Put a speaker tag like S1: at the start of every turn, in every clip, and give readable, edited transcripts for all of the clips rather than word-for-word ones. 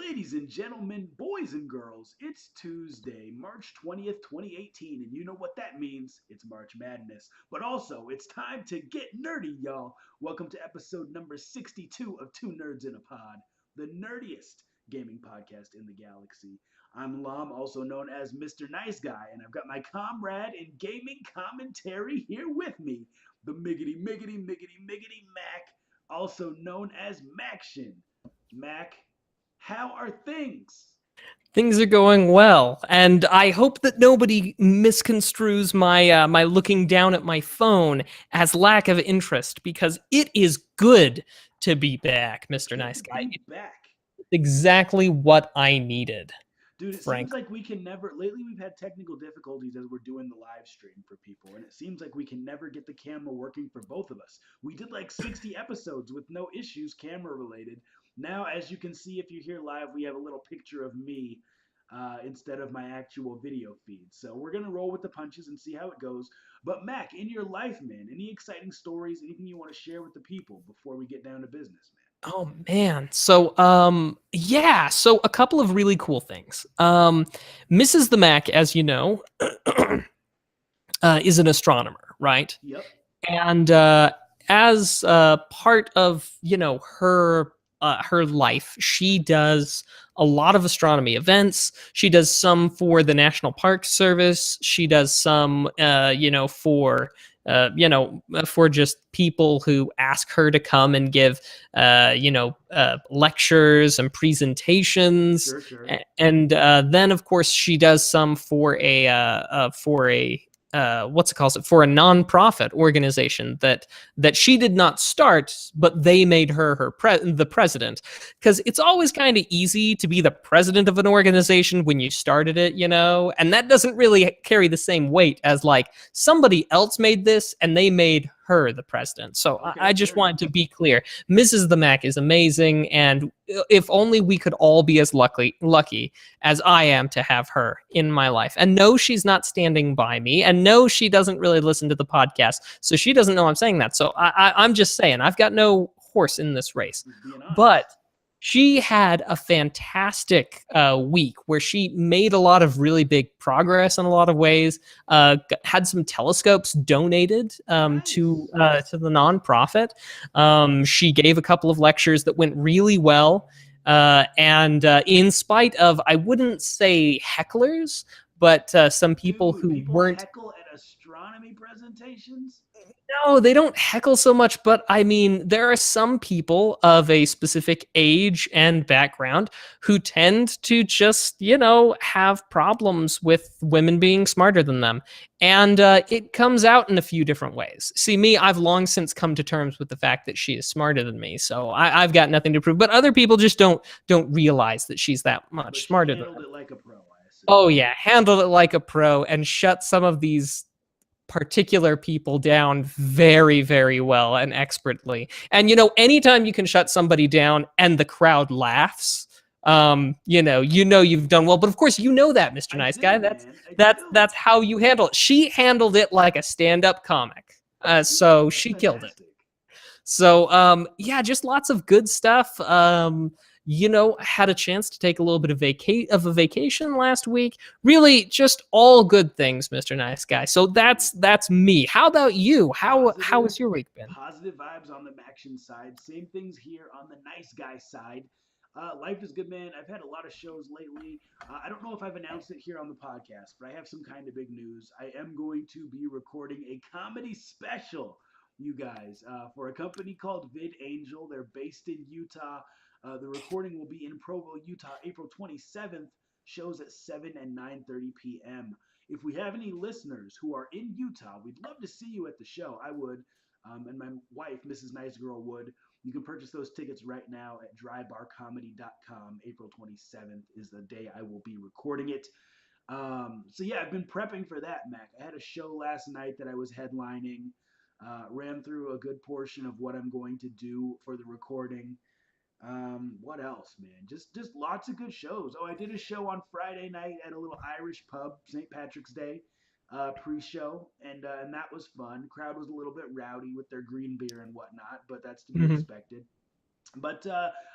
S1: Ladies and gentlemen, boys and girls, it's Tuesday, March 20th, 2018, and you know what that means. It's March Madness. But also, it's time to get nerdy, y'all. Welcome to episode number 62 of Two Nerds in a Pod, the nerdiest gaming podcast in the galaxy. I'm Lam, also known as Mr. Nice Guy, and I've got my comrade in gaming commentary here with me, the Miggity Mac, also known as Maction. Mac, how are things?
S2: Things are going well, and I hope that nobody misconstrues my looking down at my phone as lack of interest, because it is good to be back, Mr.
S1: Good
S2: Nice
S1: to
S2: Guy.
S1: be
S2: It's
S1: back.
S2: exactly what I needed,
S1: Dude, it seems
S2: frankly.
S1: like we can never. Lately, we've had technical difficulties as we're doing the live stream for people, and it seems like we can never get the camera working for both of us. We did like 60 episodes with no issues camera related. Now, as you can see, if you're here live, we have a little picture of me instead of my actual video feed. So we're going to roll with the punches and see how it goes. But, Mac, in your life, man, any exciting stories, anything you want to share with the people before we get down to business, man?
S2: Oh man. So a couple of really cool things. Mrs. the Mac, as you know, is an astronomer, right?
S1: Yep.
S2: And as part of her life, she does a lot of astronomy events. She does some for the National Park Service. She does some for just people who ask her to come and give lectures and presentations.
S1: Sure, sure.
S2: And then of course she does some for a what's it called, for a nonprofit organization that she did not start, but they made her the president, because it's always kind of easy to be the president of an organization when you started it, and that doesn't really carry the same weight as like somebody else made this and they made her the president. So I
S1: Okay,
S2: just
S1: fair
S2: wanted
S1: enough.
S2: to be clear. Mrs. the Mac is amazing, and if only we could all be as lucky as I am to have her in my life. And no, she's not standing by me. And no, she doesn't really listen to the podcast. So she doesn't know I'm saying that. So I'm just saying, I've got no horse in this race.
S1: Just being
S2: But
S1: honest.
S2: she had a fantastic week where she made a lot of really big progress in a lot of ways. Had some telescopes donated
S1: Nice.
S2: to the nonprofit. She gave a couple of lectures that went really well. And in spite of, I wouldn't say hecklers, but some people
S1: Dude,
S2: who
S1: people
S2: weren't.
S1: heckle at astronomy presentations?
S2: No, they don't heckle so much, but I mean, there are some people of a specific age and background who tend to just, have problems with women being smarter than them. And it comes out in a few different ways. See, me, I've long since come to terms with the fact that she is smarter than me, so I've got nothing to prove. But other people just don't realize that she's that
S1: But
S2: much
S1: she
S2: smarter than
S1: handled
S2: them.
S1: it like a pro, I assume.
S2: Oh yeah, handled it like a pro and shut some of these particular people down very, very well and expertly. And anytime you can shut somebody down and the crowd laughs, you've done well. But of course, that, Mr.
S1: I
S2: Nice Guy.
S1: do,
S2: That's
S1: man. I
S2: that's
S1: do.
S2: that's how you handle it. She handled it like a stand-up comic.
S1: Dude,
S2: So
S1: that's
S2: she killed it.
S1: fantastic.
S2: So yeah, just lots of good stuff. Had a chance to take a little bit of a vacation last week. Really, just all good things, Mr. Nice Guy. So
S1: Dude,
S2: that's me. How about you? How
S1: positive,
S2: has your week been?
S1: positive vibes on the action side. Same things here on the nice guy side. Life is good, man. I've had a lot of shows lately. I don't know if I've announced it here on the podcast, but I have some kind of big news. I am going to be recording a comedy special, you guys, for a company called Vid Angel. They're based in Utah. The recording will be in Provo, Utah, April 27th. Shows at 7 and 9:30 p.m. If we have any listeners who are in Utah, we'd love to see you at the show. I would, and my wife, Mrs. Nice Girl, would. You can purchase those tickets right now at drybarcomedy.com. April 27th is the day I will be recording it. So yeah, I've been prepping for that, Mac. I had a show last night that I was headlining. Ran through a good portion of what I'm going to do for the recording. What else, man? Just lots of good shows. Oh, I did a show on Friday night at a little Irish pub, St. Patrick's Day, pre-show, and that was fun. Crowd was a little bit rowdy with their green beer and whatnot, but that's to be
S2: Mhm.
S1: expected. But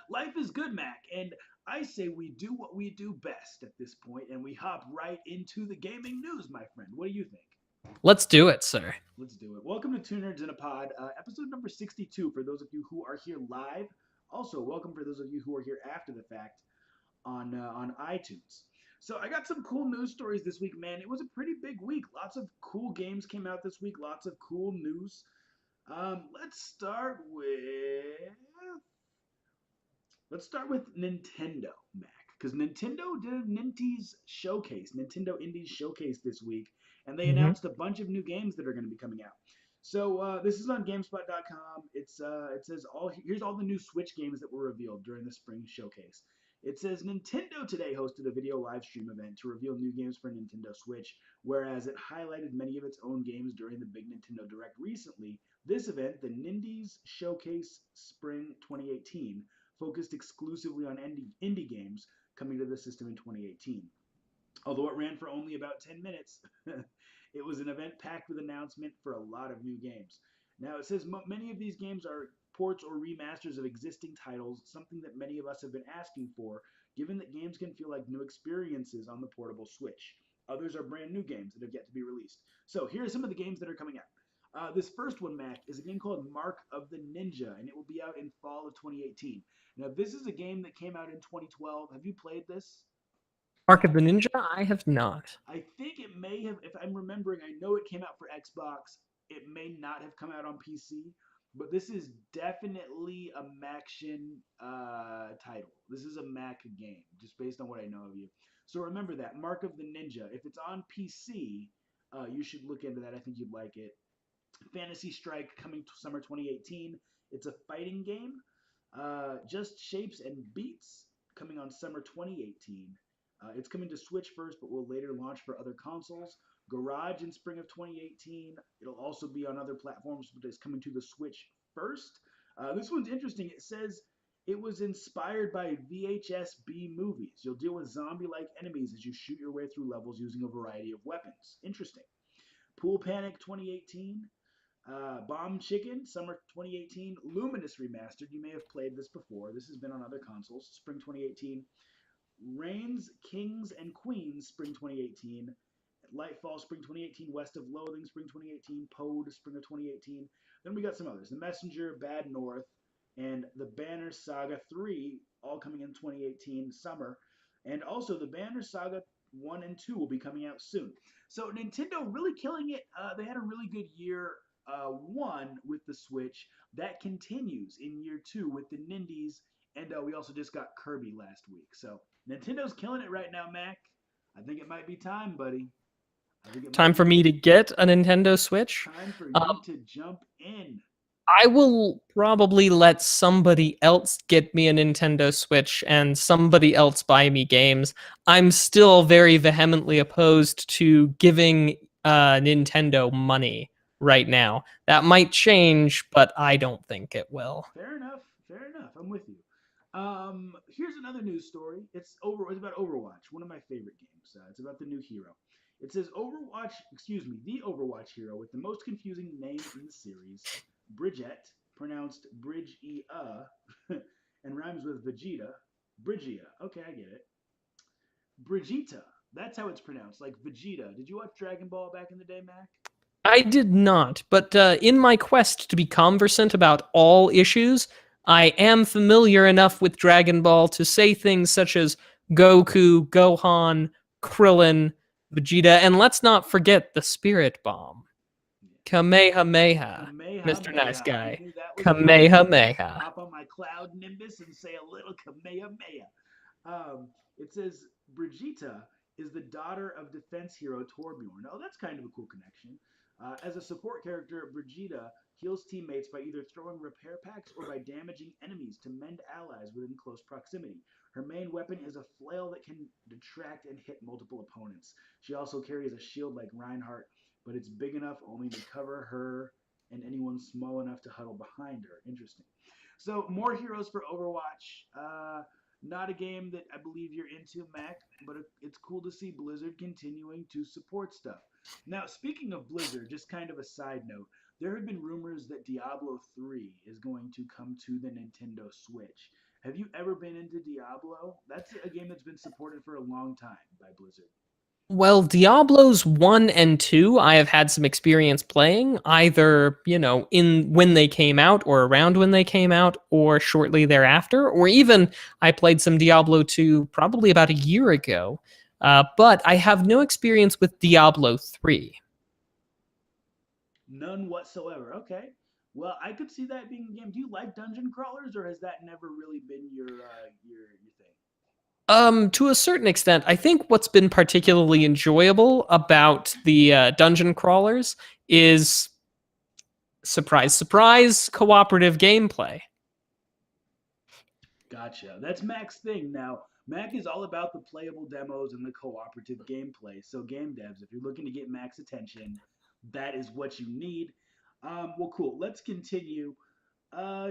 S1: life is good, Mac, and I say we do what we do best at this point, and we hop right into the gaming news, my friend. What do you think?
S2: Let's do it, sir.
S1: Let's do it. Welcome to Two Nerds in a Pod, episode number 62 for those of you who are here live. Also, welcome for those of you who are here after the fact on iTunes. So I got some cool news stories this week, man. It was a pretty big week. Lots of cool games came out this week. Lots of cool news. Let's start with Nintendo, Mac, because Nintendo did a Nintendo Indies Showcase this week, and they
S2: Hmm.
S1: announced a bunch of new games that are going to be coming out. So this is on Gamespot.com. It says here's all the new Switch games that were revealed during the spring showcase. It says Nintendo today hosted a video live stream event to reveal new games for Nintendo Switch, whereas it highlighted many of its own games during the big Nintendo Direct recently. This event, the Nindies Showcase Spring 2018, focused exclusively on indie games coming to the system in 2018. Although it ran for only about 10 minutes, it was an event packed with announcement for a lot of new games. Now, it says many of these games are ports or remasters of existing titles, something that many of us have been asking for, given that games can feel like new experiences on the portable Switch. Others are brand new games that have yet to be released. So, here are some of the games that are coming out. This first one, Mac, is a game called Mark of the Ninja, and it will be out in fall of 2018. Now, this is a game that came out in 2012. Have you played this,
S2: Mark of
S1: Mac?
S2: the Ninja? I have not.
S1: I think it may have, if I'm remembering, I know it came out for Xbox. It may not have come out on PC, but this is definitely a Maction title. This is a Mac game, just based on what I know of you. So remember that Mark of the Ninja. If it's on PC, you should look into that. I think you'd like it. Fantasy Strike coming to summer 2018. It's a fighting game. Just Shapes and Beats coming on summer 2018. It's coming to Switch first, but will later launch for other consoles. Garage in spring of 2018. It'll also be on other platforms, but it's coming to the Switch first. This one's interesting. It says it was inspired by VHS B movies. You'll deal with zombie like enemies as you shoot your way through levels using a variety of weapons. Interesting. Pool Panic 2018. Bomb Chicken, Summer 2018. Luminous Remastered. You may have played this before. This has been on other consoles. Spring 2018. Reigns, Kings, and Queens, Spring 2018. Lightfall, Spring 2018. West of Loathing, Spring 2018. Pode, Spring of 2018. Then we got some others. The Messenger, Bad North, and The Banner Saga 3, all coming in 2018 summer. And also, The Banner Saga 1 and 2 will be coming out soon. So, Nintendo really killing it. They had a really good year one with the Switch. That continues in year two with the Nindies. And we also just got Kirby last week. So, Nintendo's killing it right now, Mac. I think it might be time, buddy. I think it might
S2: Time
S1: be
S2: for me to get a Nintendo Switch.
S1: time for you
S2: Um,
S1: to jump in.
S2: I will probably let somebody else get me a Nintendo Switch and somebody else buy me games. I'm still very vehemently opposed to giving Nintendo money right now. That might change, but I don't think it will.
S1: Fair enough. Fair enough. I'm with you. Here's another news story. It's about Overwatch, one of my favorite games. It's about the new hero. It says the Overwatch hero with the most confusing name in the series, Bridget, pronounced Bridge E and rhymes with Vegeta. Brigia. Okay, I get it. Brigitta. That's how it's pronounced, like Vegeta. Did you watch Dragon Ball back in the day, Mac?
S2: I did not, but in my quest to be conversant about all issues, I am familiar enough with Dragon Ball to say things such as Goku, Gohan, Krillin, Vegeta, and let's not forget the Spirit Bomb.
S1: Yeah.
S2: Kamehameha, Mr. Nice
S1: Kamehameha. I
S2: Guy.
S1: knew that was coming.
S2: Kamehameha.
S1: Hop on my cloud nimbus and say a little Kamehameha. It says Brigitta is the daughter of defense hero Torbjorn. Oh, that's kind of a cool connection. As a support character, Brigitta heals teammates by either throwing repair packs or by damaging enemies to mend allies within close proximity. Her main weapon is a flail that can detract and hit multiple opponents. She also carries a shield like Reinhardt, but it's big enough only to cover her and anyone small enough to huddle behind her. Interesting. So more heroes for Overwatch. Not a game that I believe you're into, Mac, but it's cool to see Blizzard continuing to support stuff. Now, speaking of Blizzard, just kind of a side note, there have been rumors that Diablo 3 is going to come to the Nintendo Switch. Have you ever been into Diablo? That's a game that's been supported for a long time by Blizzard.
S2: Well, Diablos 1 and 2, I have had some experience playing, either, in when they came out or around when they came out or shortly thereafter, or even I played some Diablo 2 probably about a year ago. But I have no experience with Diablo 3.
S1: None whatsoever. Okay. Well, I could see that being a game. Do you like dungeon crawlers, or has that never really been your thing?
S2: To a certain extent, I think what's been particularly enjoyable about the dungeon crawlers is surprise, surprise, cooperative gameplay.
S1: Gotcha. That's Mac's thing. Now, Mac is all about the playable demos and the cooperative gameplay. So, game devs, if you're looking to get Mac's attention, that is what you need. Well, cool. Let's continue. Uh,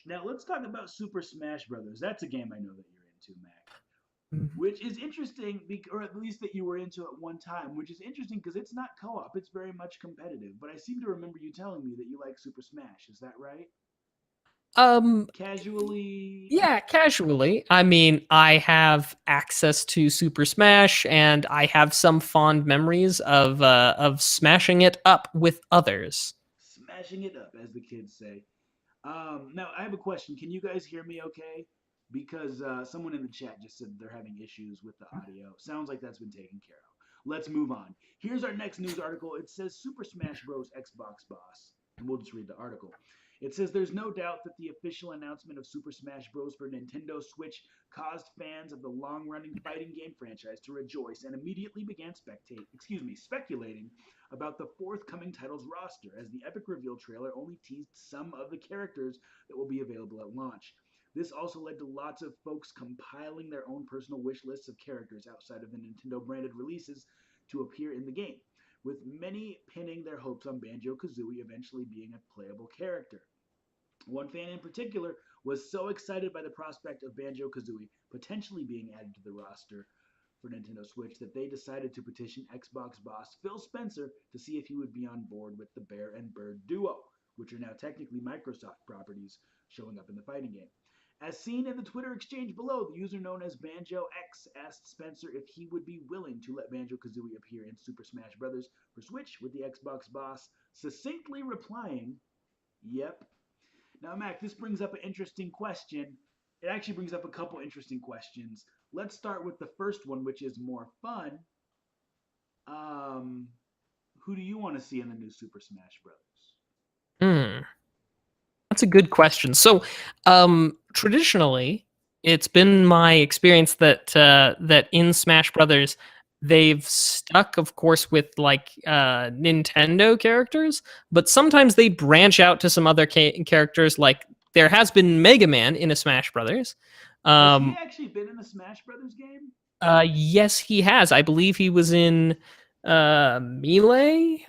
S1: Now, let's talk about Super Smash Brothers. That's a game I know that you're into, Mac. Which is interesting, or at least that you were into at one time, which is interesting because it's not co op, it's very much competitive. But I seem to remember you telling me that you like Super Smash. Is that right?
S2: Um,
S1: Casually.
S2: yeah, casually. I mean, I have access to Super Smash, and I have some fond memories of smashing it up with others.
S1: Smashing it up, as the kids say. Now, I have a question. Can you guys hear me okay? Because someone in the chat just said they're having issues with the audio. Sounds like that's been taken care of. Let's move on. Here's our next news article. It says Super Smash Bros. Xbox Boss. And we'll just read the article. It says there's no doubt that the official announcement of Super Smash Bros. For Nintendo Switch caused fans of the long-running fighting game franchise to rejoice and immediately began speculating about the forthcoming title's roster, as the epic reveal trailer only teased some of the characters that will be available at launch. This also led to lots of folks compiling their own personal wish lists of characters outside of the Nintendo branded releases to appear in the game, with many pinning their hopes on Banjo Kazooie eventually being a playable character. One fan in particular was so excited by the prospect of Banjo Kazooie potentially being added to the roster for Nintendo Switch that they decided to petition Xbox boss Phil Spencer to see if he would be on board with the Bear and Bird duo, which are now technically Microsoft properties showing up in the fighting game. As seen in the Twitter exchange below, the user known as Banjo X asked Spencer if he would be willing to let Banjo Kazooie appear in Super Smash Bros. For Switch, with the Xbox boss succinctly replying, "Yep." Now, Mac, this brings up an interesting question. It actually brings up a couple interesting questions. Let's start with the first one, which is more fun. Um, who do you want to see in the new Super Smash Brothers?
S2: Hmm. That's a good question. So, traditionally, it's been my experience that in Smash Brothers, they've stuck, of course, with like Nintendo characters, but sometimes they branch out to some other characters. Like there has been Mega Man in a Smash Brothers.
S1: Has he
S2: Um,
S1: actually been in the Smash Brothers game?
S2: yes, he has. I believe he was in Melee.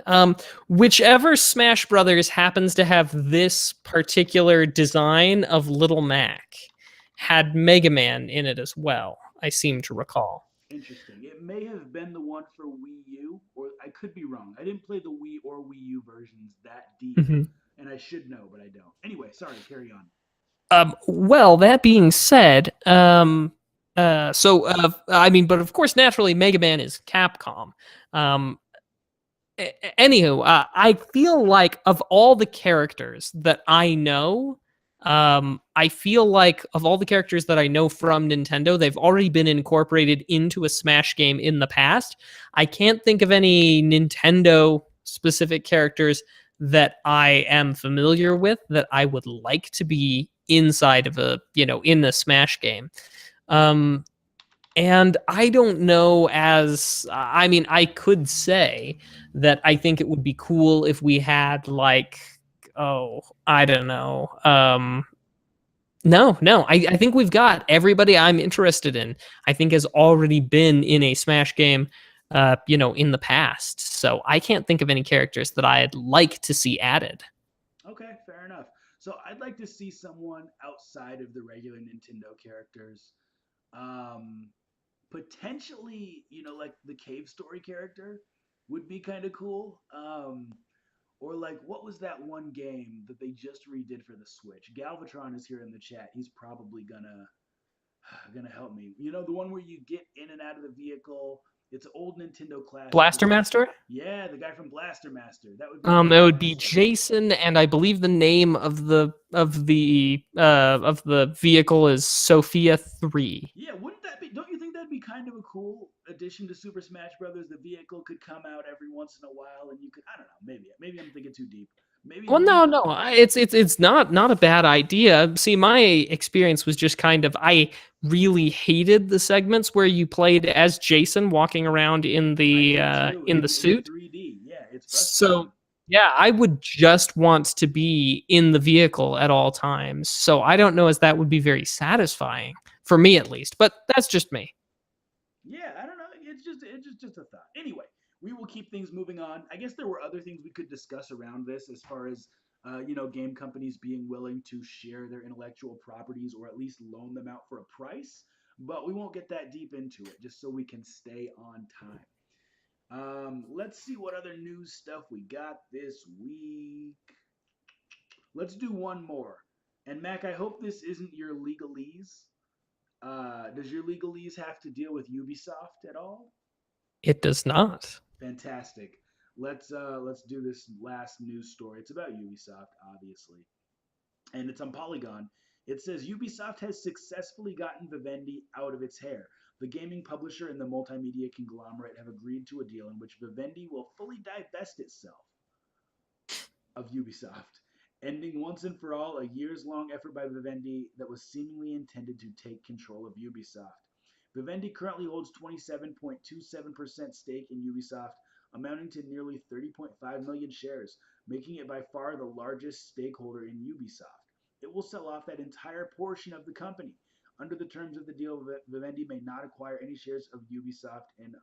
S2: Whichever Smash Brothers happens to have this particular design of Little Mac had Mega Man in it as well. I seem to recall.
S1: Interesting. It may have been the one for Wii U, or I could be wrong. I didn't play the Wii or Wii U versions that deep,
S2: Mhm.
S1: and I should know, but I don't. Anyway, sorry, carry on.
S2: Well, that being said, I mean, but of course, naturally, Mega Man is Capcom. Um, Anywho, I feel like of all the characters that I know, I feel like of all the characters that I know from Nintendo, they've already been incorporated into a Smash game in the past. I can't think of any Nintendo specific characters that I am familiar with that I would like to be inside of in the Smash game. Um, and I don't know as I mean, I could say that I think it would be cool if we had like, oh, I don't know. No, I think we've got everybody I'm interested in. I think has already been in a Smash game, in the past. So I can't think of any characters that I'd like to see added.
S1: Okay, fair enough. So I'd like to see someone outside of the regular Nintendo characters. Um, Potentially, like the Cave Story character would be kind of cool. Or like, what was that one game that they just redid for the Switch? Galvatron is here in the chat. He's probably gonna help me. You know, the one where you get in and out of the vehicle. It's an old Nintendo classic.
S2: Blaster Master.
S1: Yeah, the guy from Blaster Master. That would be really
S2: It would be
S1: awesome.
S2: Jason, and I believe the name of the vehicle is Sophia 3.
S1: Yeah, wouldn't that be? Don't you think that'd be kind of a cool addition to Super Smash Brothers? The vehicle could come out every once in a while, and you could. I don't know. Maybe I'm thinking too deep. Maybe
S2: Well,
S1: maybe
S2: no, it's not a bad idea. See, my experience was just kind of I really hated the segments where you played as Jason walking around in
S1: I did too.
S2: the
S1: In the
S2: suit.
S1: 3D. Yeah, it's frustrating.
S2: So yeah, I would just want to be in the vehicle at all times. So I don't know as that would be very satisfying for me at least, but that's just me.
S1: Yeah, I don't know. It's just a thought. Anyway, we will keep things moving on. I guess there were other things we could discuss around this, as far as game companies being willing to share their intellectual properties or at least loan them out for a price. But we won't get that deep into it, just so we can stay on time. Let's see what other news stuff we got this week. Let's do one more. And Mac, I hope this isn't your legalese. Does your legalese have to deal with Ubisoft at all?
S2: It does not.
S1: Fantastic. Let's do this last news story. It's about Ubisoft, obviously, and it's on Polygon. It says Ubisoft has successfully gotten Vivendi out of its hair. The gaming publisher and the multimedia conglomerate have agreed to a deal in which Vivendi will fully divest itself of Ubisoft, ending once and for all a years long effort by Vivendi that was seemingly intended to take control of Ubisoft. Vivendi currently holds 27.27% stake in Ubisoft, amounting to nearly 30.5 million shares, making it by far the largest stakeholder in Ubisoft. It will sell off that entire portion of the company. Under the terms of the deal, Vivendi may not acquire any shares of Ubisoft and,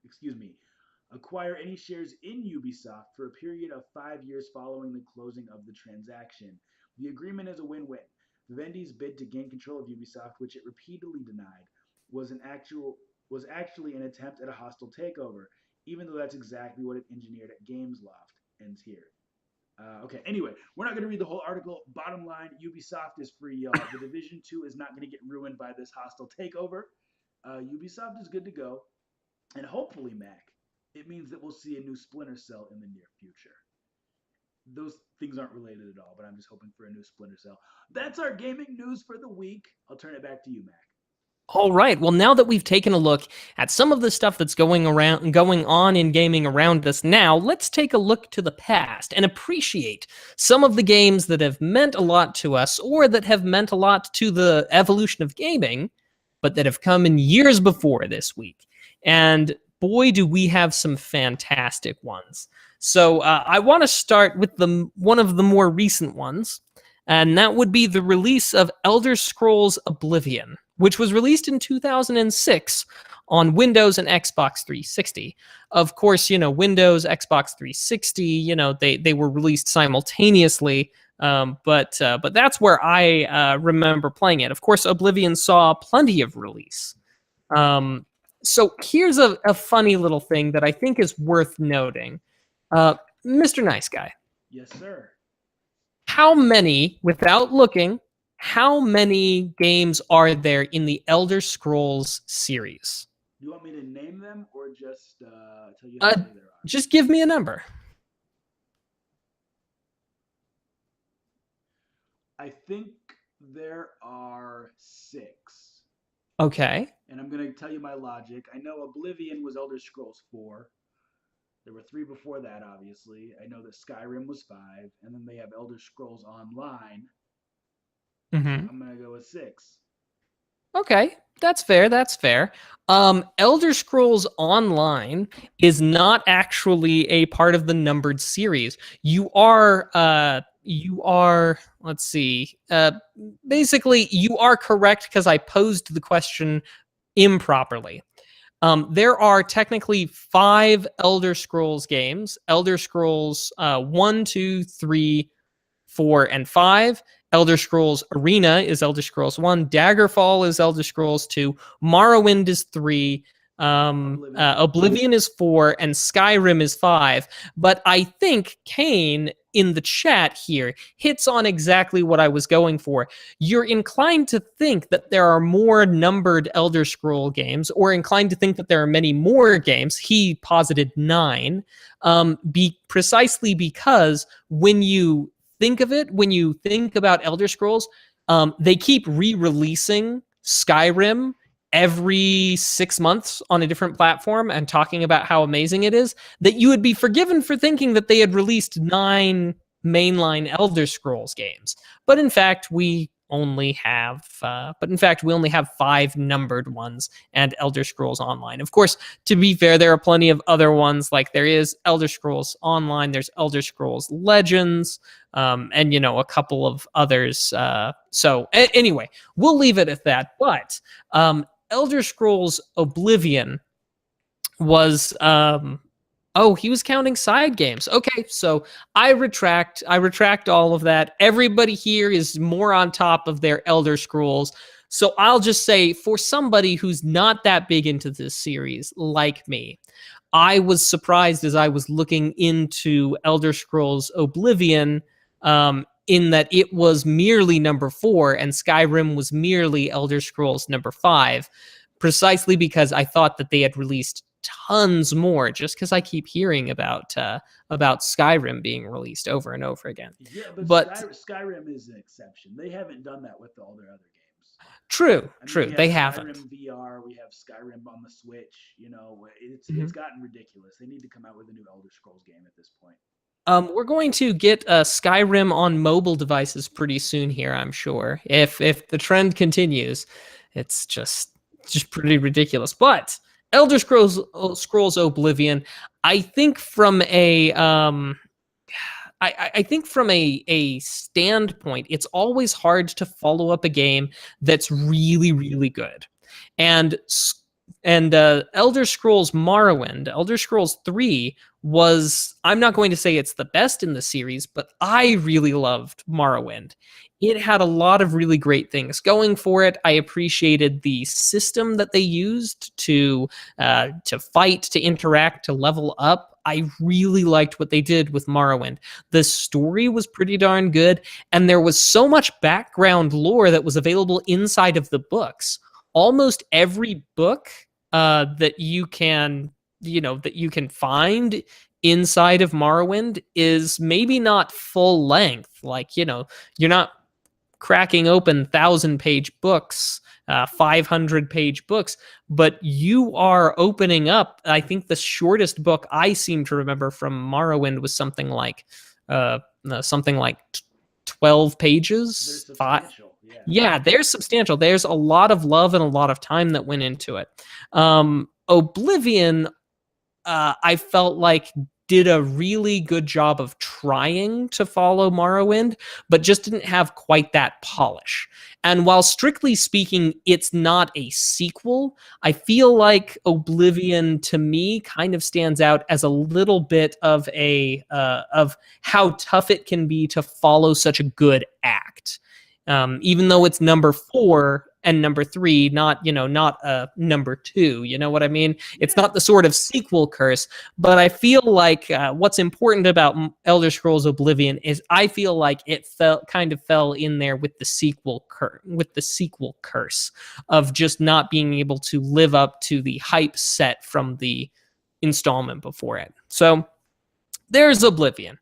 S1: excuse me, acquire any shares in Ubisoft for a period of 5 years following the closing of the transaction. The agreement is a win-win. Vivendi's bid to gain control of Ubisoft, which it repeatedly denied, was actually an attempt at a hostile takeover, even though that's exactly what it engineered at Gamesloft. Ends here. Okay, anyway, we're not going to read the whole article. Bottom line, Ubisoft is free, y'all. The Division 2 is not going to get ruined by this hostile takeover. Ubisoft is good to go. And hopefully, Mac, it means that we'll see a new Splinter Cell in the near future. Those things aren't related at all, but I'm just hoping for a new Splinter Cell. That's our gaming news for the week. I'll turn it back to you, Mac.
S2: All right. Well, now that we've taken a look at some of the stuff that's going on in gaming around us now, let's take a look to the past and appreciate some of the games that have meant a lot to us or that have meant a lot to the evolution of gaming, but that have come in years before this week. And boy, do we have some fantastic ones. So I want to start with one of the more recent ones, and that would be the release of Elder Scrolls Oblivion, which was released in 2006 on Windows and Xbox 360. Of course, Windows, Xbox 360, they were released simultaneously, but that's where I remember playing it. Of course, Oblivion saw plenty of release. So here's a funny little thing that I think is worth noting. Mr. Nice Guy.
S1: Yes, sir.
S2: How many, without looking, how many games are there in the Elder Scrolls series?
S1: Do you want me to name them or just tell you how many there are?
S2: Just give me a number.
S1: I think there are 6.
S2: Okay.
S1: And I'm going to tell you my logic. I know Oblivion was Elder Scrolls 4. There were 3 before that, obviously. I know that Skyrim was 5. And then they have Elder Scrolls Online.
S2: Mm-hmm.
S1: I'm going to go with 6.
S2: Okay, that's fair. That's fair. Elder Scrolls Online is not actually a part of the numbered series. You are. Let's see. Basically, you are correct because I posed the question improperly. There are technically 5 Elder Scrolls games: Elder Scrolls 1, 2, 3, 4, and 5. Elder Scrolls Arena is Elder Scrolls 1. Daggerfall is Elder Scrolls 2. Morrowind is 3.
S1: Oblivion.
S2: Oblivion is 4 and Skyrim is 5. But I think Kane in the chat here hits on exactly what I was going for. You're inclined to think that there are more numbered Elder Scroll games, or inclined to think that there are many more games. He posited 9, precisely because when you think of it, when you think about Elder Scrolls, they keep re-releasing Skyrim every 6 months on a different platform and talking about how amazing it is, that you would be forgiven for thinking that they had released 9 mainline Elder Scrolls games. But in fact, we only have 5 numbered ones and Elder Scrolls Online. Of course, to be fair, there are plenty of other ones, like there is Elder Scrolls Online, there's Elder Scrolls Legends, and a couple of others. Anyway, we'll leave it at that. But Elder Scrolls Oblivion was he was counting side games. Okay, so I retract all of that. Everybody here is more on top of their Elder Scrolls. So I'll just say, for somebody who's not that big into this series like me, I was surprised as I was looking into Elder Scrolls Oblivion, in that it was merely number 4 and Skyrim was merely Elder Scrolls number 5, precisely because I thought that they had released tons more, just because I keep hearing about Skyrim being released over and over again.
S1: Yeah,
S2: But
S1: Skyrim is an exception. They haven't done that with all their other games.
S2: True,
S1: I mean, we have
S2: they
S1: Skyrim
S2: haven't.
S1: VR, we have Skyrim on the Switch.
S2: Mhm.
S1: It's gotten ridiculous. They need to come out with a new Elder Scrolls game at this point.
S2: We're going to get Skyrim on mobile devices pretty soon here, I'm sure. If the trend continues, it's just pretty ridiculous. But Elder Scrolls Oblivion, I think from a I think from a standpoint, it's always hard to follow up a game that's really, really good. And Elder Scrolls Morrowind, Elder Scrolls 3 was, I'm not going to say it's the best in the series, but I really loved Morrowind. It had a lot of really great things going for it. I appreciated the system that they used to fight, to interact, to level up. I really liked what they did with Morrowind. The story was pretty darn good, and there was so much background lore that was available inside of the books. Almost every book that you can find inside of Morrowind is maybe not full length. Like, you're not cracking open 1,000-page books, 500-page books, but you are opening up. I think the shortest book I seem to remember from Morrowind was something like 12 pages.
S1: They're substantial.
S2: Yeah, they're substantial. There's a lot of love and a lot of time that went into it. Oblivion, I felt like did a really good job of trying to follow Morrowind, but just didn't have quite that polish. And while strictly speaking, it's not a sequel, I feel like Oblivion to me kind of stands out as a little bit of of how tough it can be to follow such a good act. Even though it's number 4 and number 3, not number 2. You know what I mean? It's not the sort of sequel curse, but I feel like what's important about Elder Scrolls Oblivion is I feel like it fell in there with the sequel curse of just not being able to live up to the hype set from the installment before it. So there's Oblivion.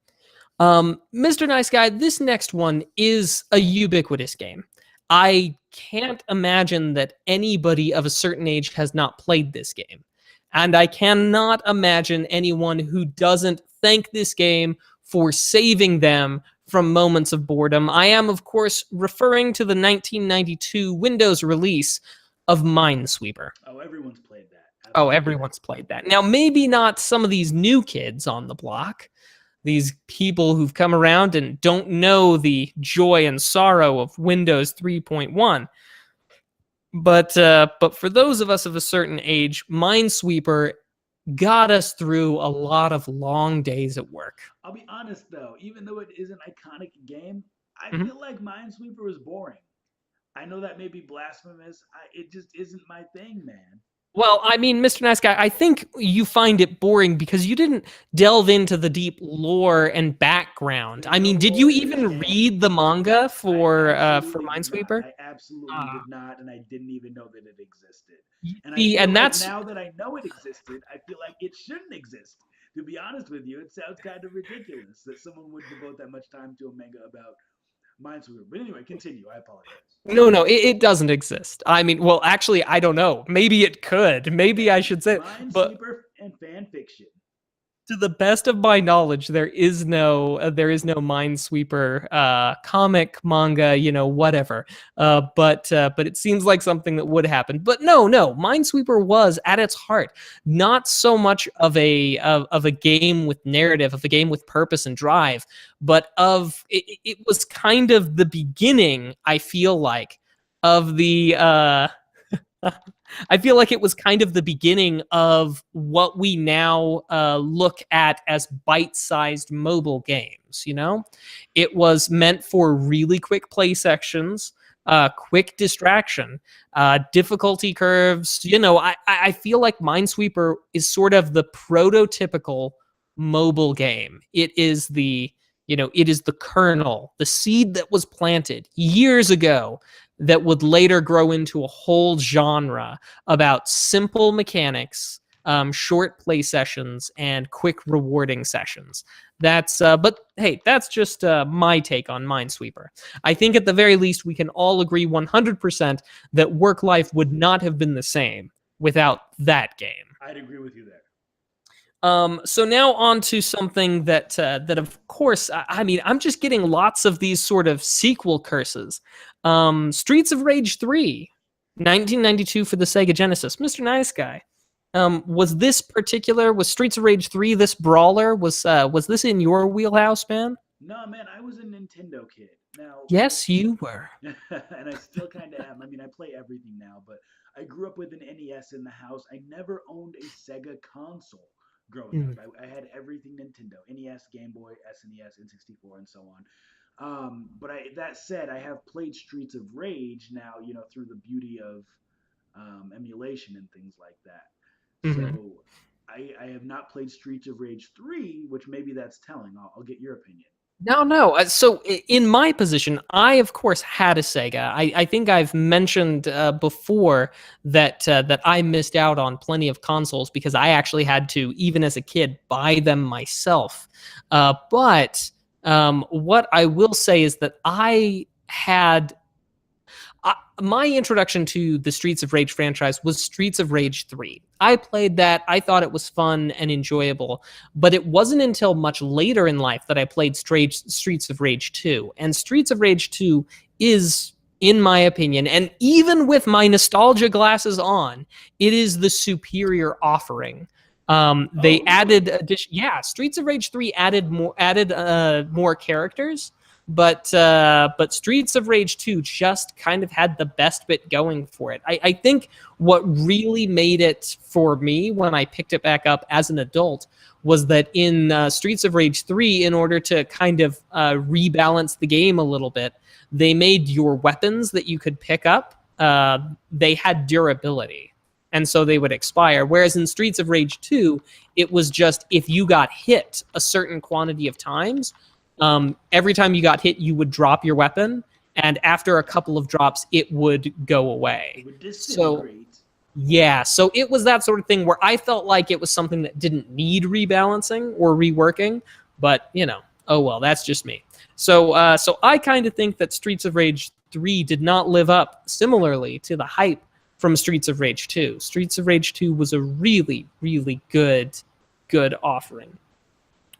S2: Mr. Nice Guy, this next one is a ubiquitous game. I can't imagine that anybody of a certain age has not played this game. And I cannot imagine anyone who doesn't thank this game for saving them from moments of boredom. I am, of course, referring to the 1992 Windows release of Minesweeper.
S1: Oh, everyone's played that. Absolutely.
S2: Oh, everyone's played that. Now, maybe not some of these new kids on the block, these people who've come around and don't know the joy and sorrow of Windows 3.1. But for those of us of a certain age, Minesweeper got us through a lot of long days at work.
S1: I'll be honest though, even though it is an iconic game, I feel like Minesweeper was boring. I know that may be blasphemous. It just isn't my thing, man.
S2: Well, I mean, Mr. Nice Guy, I think you find it boring because you didn't delve into the deep lore and background.
S1: There's
S2: I
S1: no
S2: mean, did you
S1: lore in this
S2: even
S1: game.
S2: read the manga
S1: I
S2: for
S1: absolutely did not.
S2: Minesweeper?
S1: I absolutely
S2: Ah,
S1: did not, and I didn't even know that it existed.
S2: you
S1: And I
S2: see,
S1: feel
S2: and
S1: like
S2: that's
S1: now that I know it existed, I feel like it shouldn't exist. To be honest with you, it sounds kind of ridiculous that someone would devote that much time to a manga about Minesweeper. But anyway, continue. I apologize.
S2: no, it doesn't exist. I mean, well, actually, I don't know. Maybe it could. Maybe I
S1: Hey,
S2: should say, but
S1: Minesweeper and fan fiction.
S2: to the best of my knowledge, there is no Minesweeper comic, manga, whatever. But it seems like something that would happen. But no, Minesweeper was at its heart not so much of a game with narrative, of a game with purpose and drive, but it was kind of the beginning. I feel like of the I feel like it was kind of the beginning of what we now look at as bite-sized mobile games. It was meant for really quick play sections, quick distraction, difficulty curves. I feel like Minesweeper is sort of the prototypical mobile game. It is the kernel, the seed that was planted years ago that would later grow into a whole genre about simple mechanics, short play sessions, and quick rewarding sessions. But hey, that's just my take on Minesweeper. I think at the very least we can all agree 100% that work life would not have been the same without that game.
S1: I'd agree with you there.
S2: So now on to something that of course, I mean, I'm just getting lots of these sort of sequel curses. Streets of Rage 3, 1992 for the Sega Genesis. Mr. Nice Guy, was Streets of Rage 3 this brawler? Was this in your wheelhouse, man?
S1: No, man, I was a Nintendo kid. Now,
S2: Yes, you were.
S1: and I still kind of am. I mean, I play everything now, but I grew up with an NES in the house. I never owned a Sega console growing up.
S2: Mm.
S1: I had everything Nintendo: NES, Game Boy, SNES, N64, and so on. That said, I have played Streets of Rage now, through the beauty of emulation and things like that.
S2: Mhm.
S1: So I have not played Streets of Rage 3, which maybe that's telling. I'll get your opinion.
S2: No. So in my position, I of course had a Sega. I think I've mentioned before that I missed out on plenty of consoles because I actually had to, even as a kid, buy them myself. But what I will say is that my introduction to the Streets of Rage franchise was Streets of Rage 3. I played that. I thought it was fun and enjoyable, but it wasn't until much later in life that I played Streets of Rage 2. And Streets of Rage 2 is, in my opinion, and even with my nostalgia glasses on, it is the superior offering. They
S1: Oh,
S2: added
S1: really?
S2: yeah, Streets of Rage 3 added more characters, but Streets of Rage 2 just kind of had the best bit going for it. I think what really made it for me when I picked it back up as an adult was that in Streets of Rage 3, in order to kind of rebalance the game a little bit, they made your weapons that you could pick up, they had durability. And so they would expire. Whereas in Streets of Rage 2, it was just if you got hit a certain quantity of times, every time you got hit, you would drop your weapon, and after a couple of drops, it would go
S1: It
S2: away.
S1: would
S2: So
S1: disintegrate.
S2: yeah, so it was that sort of thing where I felt like it was something that didn't need rebalancing or reworking, but oh well, that's just me. So I kind of think that Streets of Rage 3 did not live up similarly to the hype from Streets of Rage 2. Streets of Rage 2 was a really, really good offering.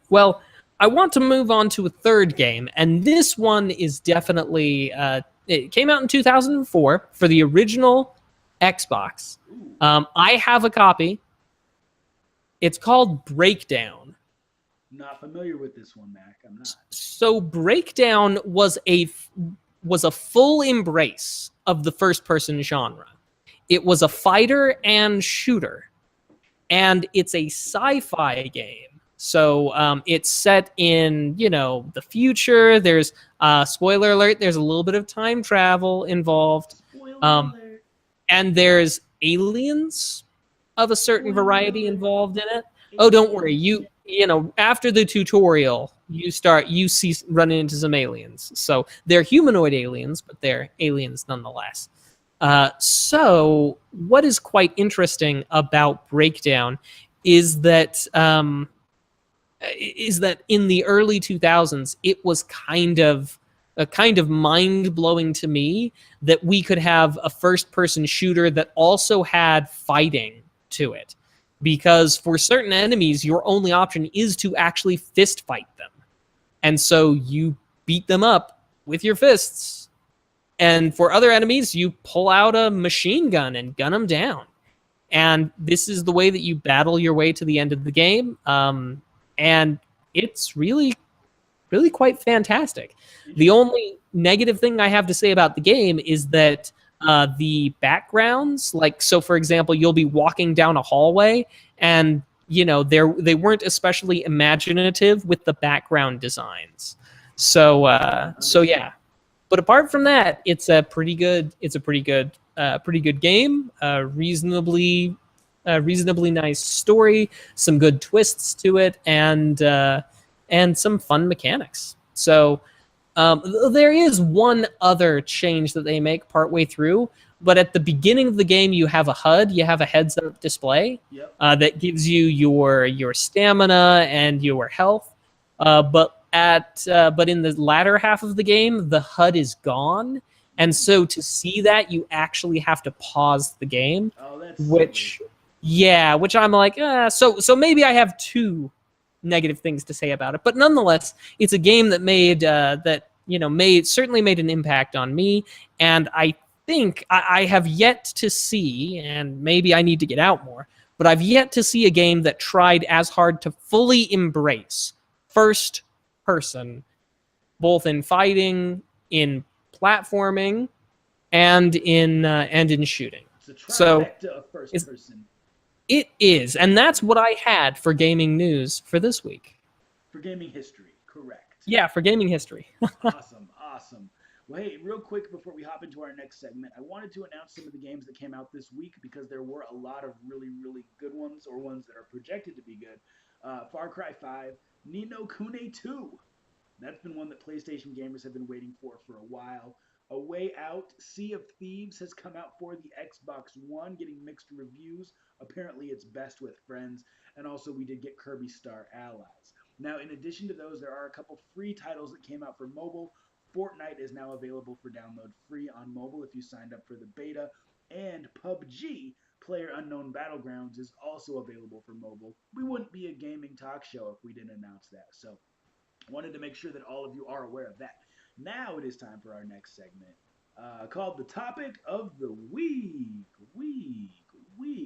S2: Well, I want to move on to a third game, and this one is definitely it came out in 2004 for the original Xbox.
S1: Ooh,
S2: I have a copy. It's called Breakdown.
S1: not familiar with this one, Mac. I'm not.
S2: So Breakdown was a full embrace of the first person genre. It was a fighter and shooter, and it's a sci-fi game. So it's set in the future. There's spoiler alert. There's a little bit of time travel involved,
S1: Spoiler
S2: um,
S1: alert.
S2: and there's aliens. of a certain variety
S1: Well,
S2: involved in it. Oh, don't worry.
S1: aliens.
S2: After the tutorial, you see running into some aliens. So they're humanoid aliens, but they're aliens nonetheless. So what is quite interesting about Breakdown is that in the early 2000s it was kind of mind blowing to me that we could have a first person shooter that also had fighting to it, because for certain enemies your only option is to actually fist fight them, and so you beat them up with your fists, and for other enemies you pull out a machine gun and gun them down, and this is the way that you battle your way to the end of the game. And it's really quite fantastic. The
S1: Interesting.
S2: only negative thing I have to say about the game is that the backgrounds, like, so for example, you'll be walking down a hallway, and they weren't especially imaginative with the background designs. So
S1: Understood.
S2: yeah, but apart from that, it's a pretty good game. Reasonably nice story, some good twists to it, and some fun mechanics. So there is one other change that they make partway through, but at the beginning of the game, you have a HUD, you have a heads-up display
S1: Yep.
S2: that gives you your stamina and your health. But in the latter half of the game, the HUD is gone, and
S1: Mm.
S2: so to see that, you actually have to pause the game,
S1: Oh, that's silly.
S2: which yeah, which I'm like, so maybe I have two negative things to say about it, but nonetheless, it's a game that certainly made an impact on me, and I think I have yet to see, and maybe I need to get out more, but I've yet to see a game that tried as hard to fully embrace first person, both in fighting, in platforming, and in shooting.
S1: It's a
S2: So
S1: trifecta of first
S2: is
S1: person.
S2: it is, and that's what I had for gaming news for this week.
S1: For gaming history, correct.
S2: Yeah, for gaming history.
S1: Awesome, awesome. Well, hey, real quick before we hop into our next segment, I wanted to announce some of the games that came out this week because there were a lot of really, really good ones or ones that are projected to be good. Far Cry 5, Nino Kune 2. That's been one that PlayStation gamers have been waiting for a while. A Way Out, Sea of Thieves has come out for the Xbox One, getting mixed reviews. Apparently, it's best with friends. And also, we did get Kirby Star Allies. Now, in addition to those, there are a couple free titles that came out for mobile. Fortnite is now available for download free on mobile if you signed up for the beta. And PUBG, Player Unknown Battlegrounds, is also available for mobile. We wouldn't be a gaming talk show if we didn't announce that. So, wanted to make sure that all of you are aware of that. Now it is time for our next segment, called the topic of the week.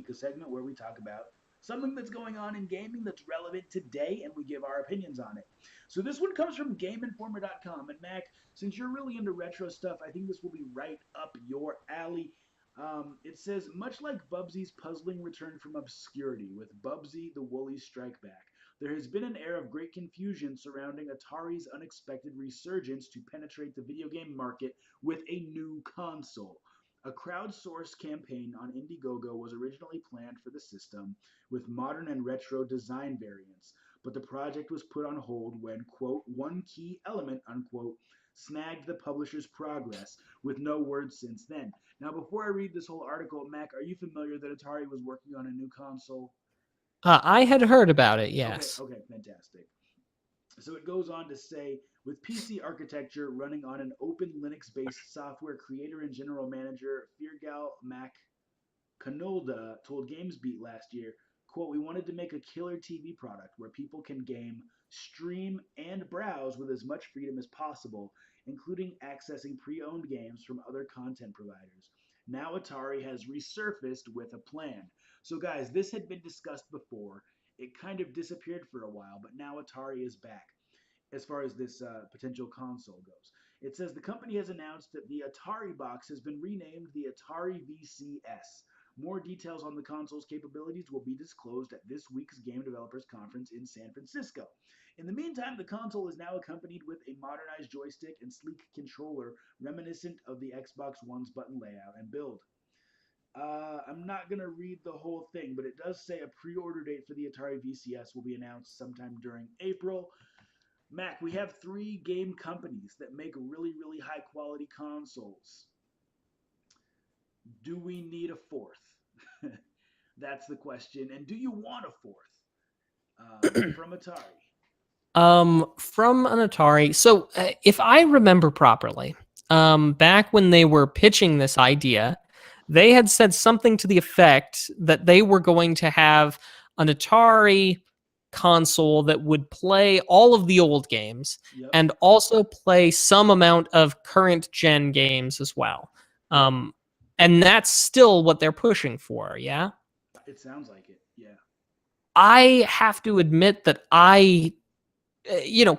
S1: A segment where we talk about something that's going on in gaming that's relevant today and we give our opinions on it. So this one comes from GameInformer.com. And Mac, since you're really into retro stuff, I think this will be right up your alley. It says, much like Bubsy's puzzling return from obscurity with Bubsy the Woolly Strike Back, there has been an air of great confusion surrounding Atari's unexpected resurgence to penetrate the video game market with a new console. A crowdsourced campaign on Indiegogo was originally planned for the system with modern and retro design variants, but the project was put on hold when, quote, one key element, unquote, snagged the publisher's progress, with no word since then. Now, before I read this whole article, Mac, are you familiar that Atari was working on a new console?
S2: I had heard about it.
S1: Okay,
S2: Yes.
S1: okay, fantastic. So it goes on to say, with PC architecture running on an open Linux based software, creator and general manager Firgal Mac Canolda told GamesBeat last year, quote, we wanted to make a killer TV product where people can game, stream, and browse with as much freedom as possible, including accessing pre-owned games from other content providers. Now Atari has resurfaced with a plan. So guys, this had been discussed before. It kind of disappeared for a while, but now Atari is back as far as this potential console goes. It says the company has announced that the Atari box has been renamed the Atari VCS. More details on the console's capabilities will be disclosed at this week's Game Developers Conference in San Francisco. In the meantime, the console is now accompanied with a modernized joystick and sleek controller reminiscent of the Xbox One's button layout and build. I'm not going to read the whole thing, but it does say a pre order date for the Atari VCS will be announced sometime during April. Mac, we have three game companies that make really, really high quality consoles. Do we need a fourth? That's the question. And do you want a fourth from Atari?
S2: From an Atari. So, if I remember properly, back when they were pitching this idea, they had said something to the effect that they were going to have an Atari console that would play all of the old games
S1: Yep,
S2: and also play some amount of current gen games as well.
S1: yep.
S2: Um, and that's still what they're pushing for, yeah?
S1: It sounds like it. Yeah.
S2: I have to admit that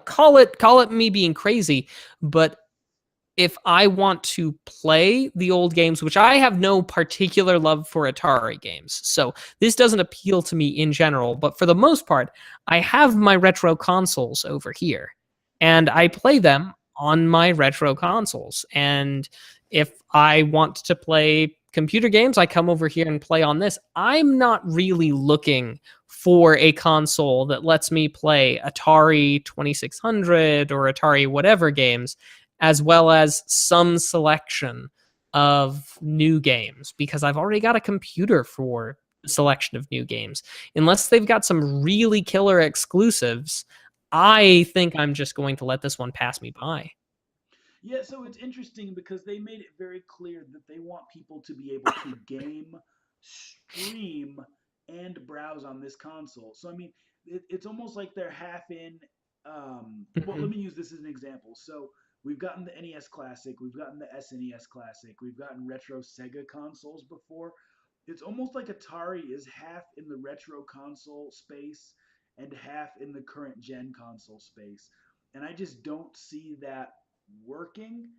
S2: call it me being crazy, but if I want to play the old games, which I have no particular love for Atari games, so this doesn't appeal to me in general, but for the most part, I have my retro consoles over here, and I
S1: Yep.
S2: play them on my retro consoles. And if I want to play computer games, I come over here and play on this. I'm not really looking for a console that lets me play Atari 2600 or Atari whatever games, as well as some selection of new games, because I've already got a computer for the selection of new games. Unless they've got some really killer exclusives, I think I'm just going to let this one pass me by.
S1: Yeah, so it's interesting because they made it very clear that they want people to be able to game, stream, and browse on this console. So, I mean, it's almost like they're half in. Well, let
S2: Mhm.
S1: me use this as an example. So, we've gotten the NES Classic, we've gotten the SNES Classic, we've gotten retro Sega consoles before. It's almost like Atari is half in the retro console space and half in the current gen console space. And I just don't see that working.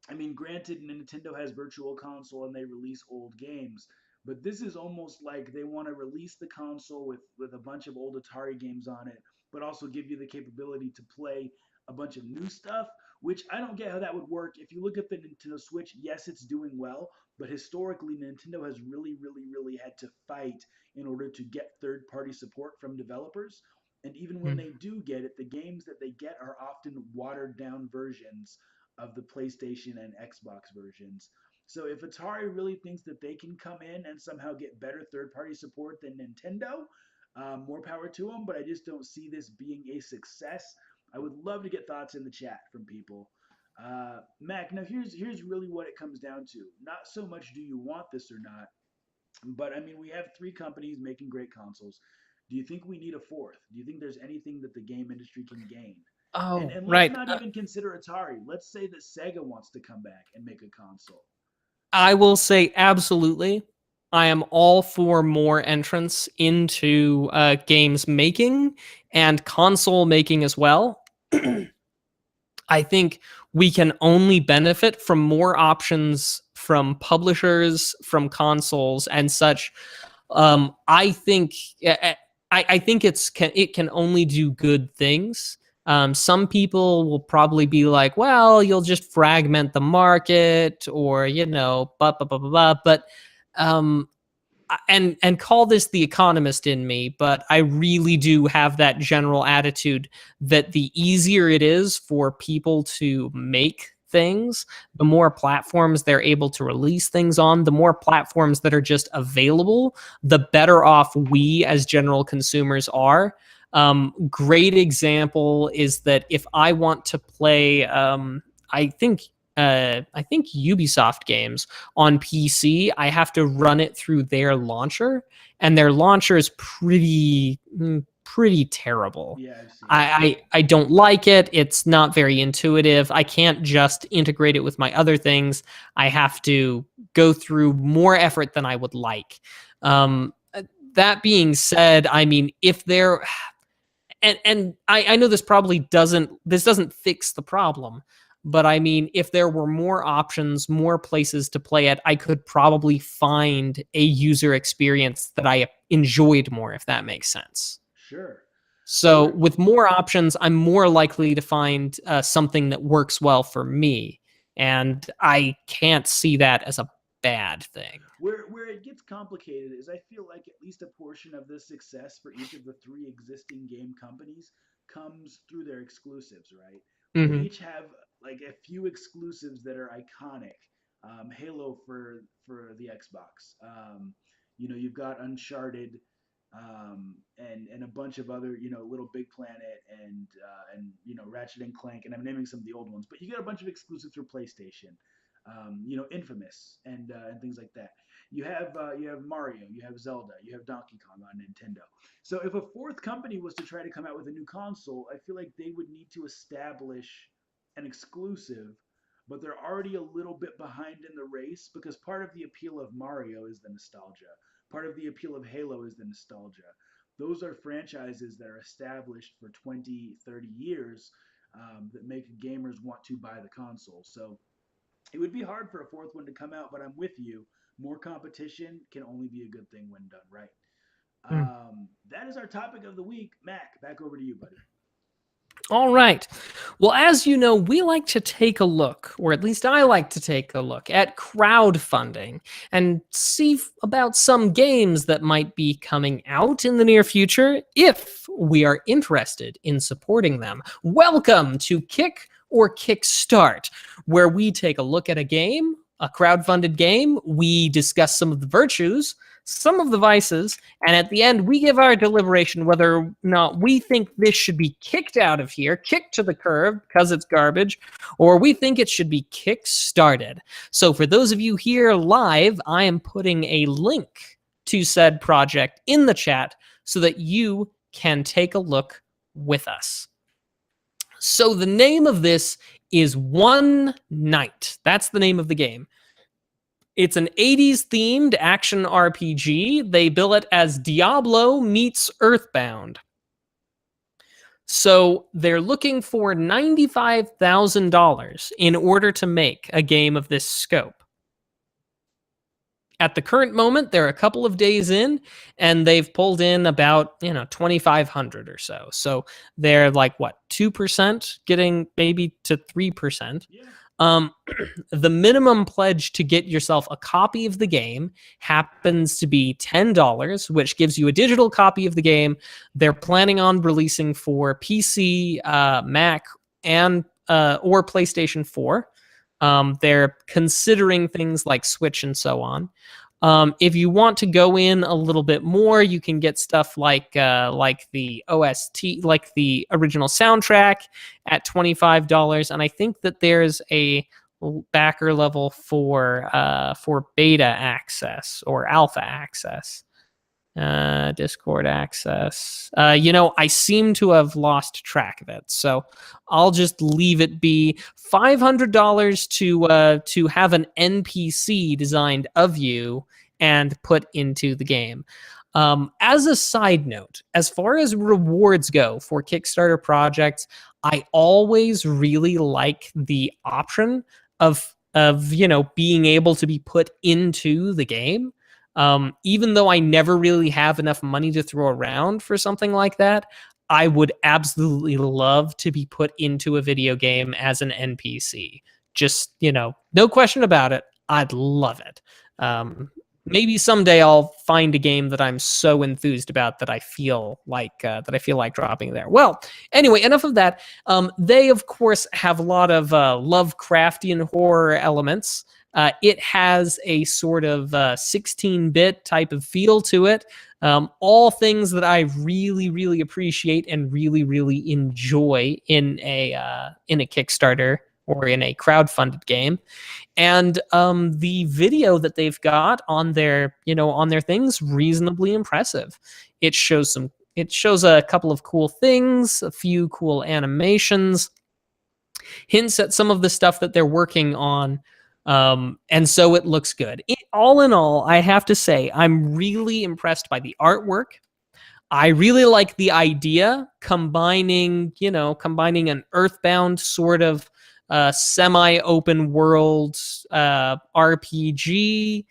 S1: I mean, granted, Nintendo has Virtual Console and they release old games, but this is almost like they want to release the console with a bunch of old Atari games on it, but also give you the capability to play a bunch of new stuff, which I don't get how that would work. If you look at the Nintendo Switch, yes, it's doing well, but historically, Nintendo has really, really, really had to fight in order to get third party support from developers. And even when they do get it, the games that they get are often watered down versions of the PlayStation and Xbox versions. So if Atari really thinks that they can come in and somehow get better third-party support than Nintendo, more power to them. But I just don't see this being a success. I would love to get thoughts in the chat from people. Mac, now here's really what it comes down to. Not so much do you want this or not, but I mean we have three companies making great consoles. Do you think we need a fourth? Do you think there's anything that the game industry can gain? And
S2: Oh,
S1: and let's
S2: right.
S1: not even consider Atari. Let's say that Sega wants to come back and make a console.
S2: I will say absolutely. I am all for more entrance into games making and console making as well. I think we can only benefit from more options from publishers, from consoles, and such. I think I think it can only do good things. Some people will probably be like, "Well, you'll just fragment the market," or blah blah blah blah blah. But um, and call this the economist in me, but I really do have that general attitude that the easier it is for people to make things, the more platforms they're able to release things on, the more platforms that are just available, the better off we as general consumers are. Great example is that if I want to play, I think I think Ubisoft games on PC, I have to run it through their launcher, and their launcher is pretty terrible.
S1: Yeah, I've seen it.
S2: I don't like it. It's not very intuitive. I can't just integrate it with my other things. I have to go through more effort than I would like. That being said, I mean, if there and I know this doesn't fix the problem, but I mean, if there were more options, more places to play it, I could probably find a user experience that I enjoyed more, if that makes sense.
S1: Sure. So
S2: So with more options, I'm more likely to find something that works well for me, and I can't see that as a bad thing.
S1: Where it gets complicated is I feel like at least a portion of the success for each of the three existing game companies comes through their exclusives, right? They
S2: Hmm.
S1: each have like a few exclusives that are iconic. Halo for the Xbox. You've got Uncharted, and a bunch of other, Little Big Planet and Ratchet and Clank, and I'm naming some of the old ones, but you got a bunch of exclusives for PlayStation. Infamous and things like that. You have Mario, you have Zelda, you have Donkey Kong on Nintendo. So if a fourth company was to try to come out with a new console, I feel like they would need to establish an exclusive, but they're already a little bit behind in the race because part of the appeal of Mario is the nostalgia. Part of the appeal of Halo is the nostalgia. Those are franchises that are established for 20, 30 years, that make gamers want to buy the console. So it would be hard for a fourth one to come out, but I'm with you. More competition can only be a good thing when done right. That is our topic of the week. Mac, back over to you, buddy.
S2: All right. Well, as you know, we like to take a look, or at least I like to take a look at crowdfunding and see about some games that might be coming out in the near future if we are interested in supporting them. Welcome to Kick or Kickstart, where we take a look at a game, a crowdfunded game, we discuss some of the virtues, some of the vices, and at the end, we give our deliberation whether or not we think this should be kicked out of here, kicked to the curb because it's garbage, or we think it should be kick-started. So for those of you here live, I am putting a link to said project in the chat so that you can take a look with us. So the name of this is One Night. That's the name of the game. It's an 80s themed action RPG. They bill it as Diablo meets Earthbound. So they're looking for $95,000 in order to make a game of this scope. At the current moment, they're a couple of days in, and they've pulled in about 2,500 or so. So they're like, what, 2%, getting maybe to 3%.
S1: Yeah.
S2: The minimum pledge to get yourself a copy of the game happens to be $10, which gives you a digital copy of the game. They're planning on releasing for PC, Mac, and or PlayStation 4. They're considering things like Switch and so on. If you want to go in a little bit more, you can get stuff like the OST, like the original soundtrack, at $25, and I think that there's a backer level for beta access or alpha access. Discord access. I seem to have lost track of it, so I'll just leave it be. $500 to have an NPC designed of you and put into the game. As a side note, as far as rewards go for Kickstarter projects, I always really like the option of being able to be put into the game. Even though I never really have enough money to throw around for something like that, I would absolutely love to be put into a video game as an NPC. Just, no question about it. I'd love it. Maybe someday I'll find a game that I'm so enthused about that I feel like dropping there. Well, anyway, enough of that. They of course have a lot of Lovecraftian horror elements. It has a sort of 16-bit type of feel to it. All things that I really, really appreciate and really, really enjoy in a Kickstarter or in a crowdfunded game. And the video that they've got on their things, reasonably impressive. It shows a couple of cool things, a few cool animations, hints at some of the stuff that they're working on. And so it looks good. All in all, I have to say, I'm really impressed by the artwork. I really like the idea combining an Earthbound sort of semi-open world RPG,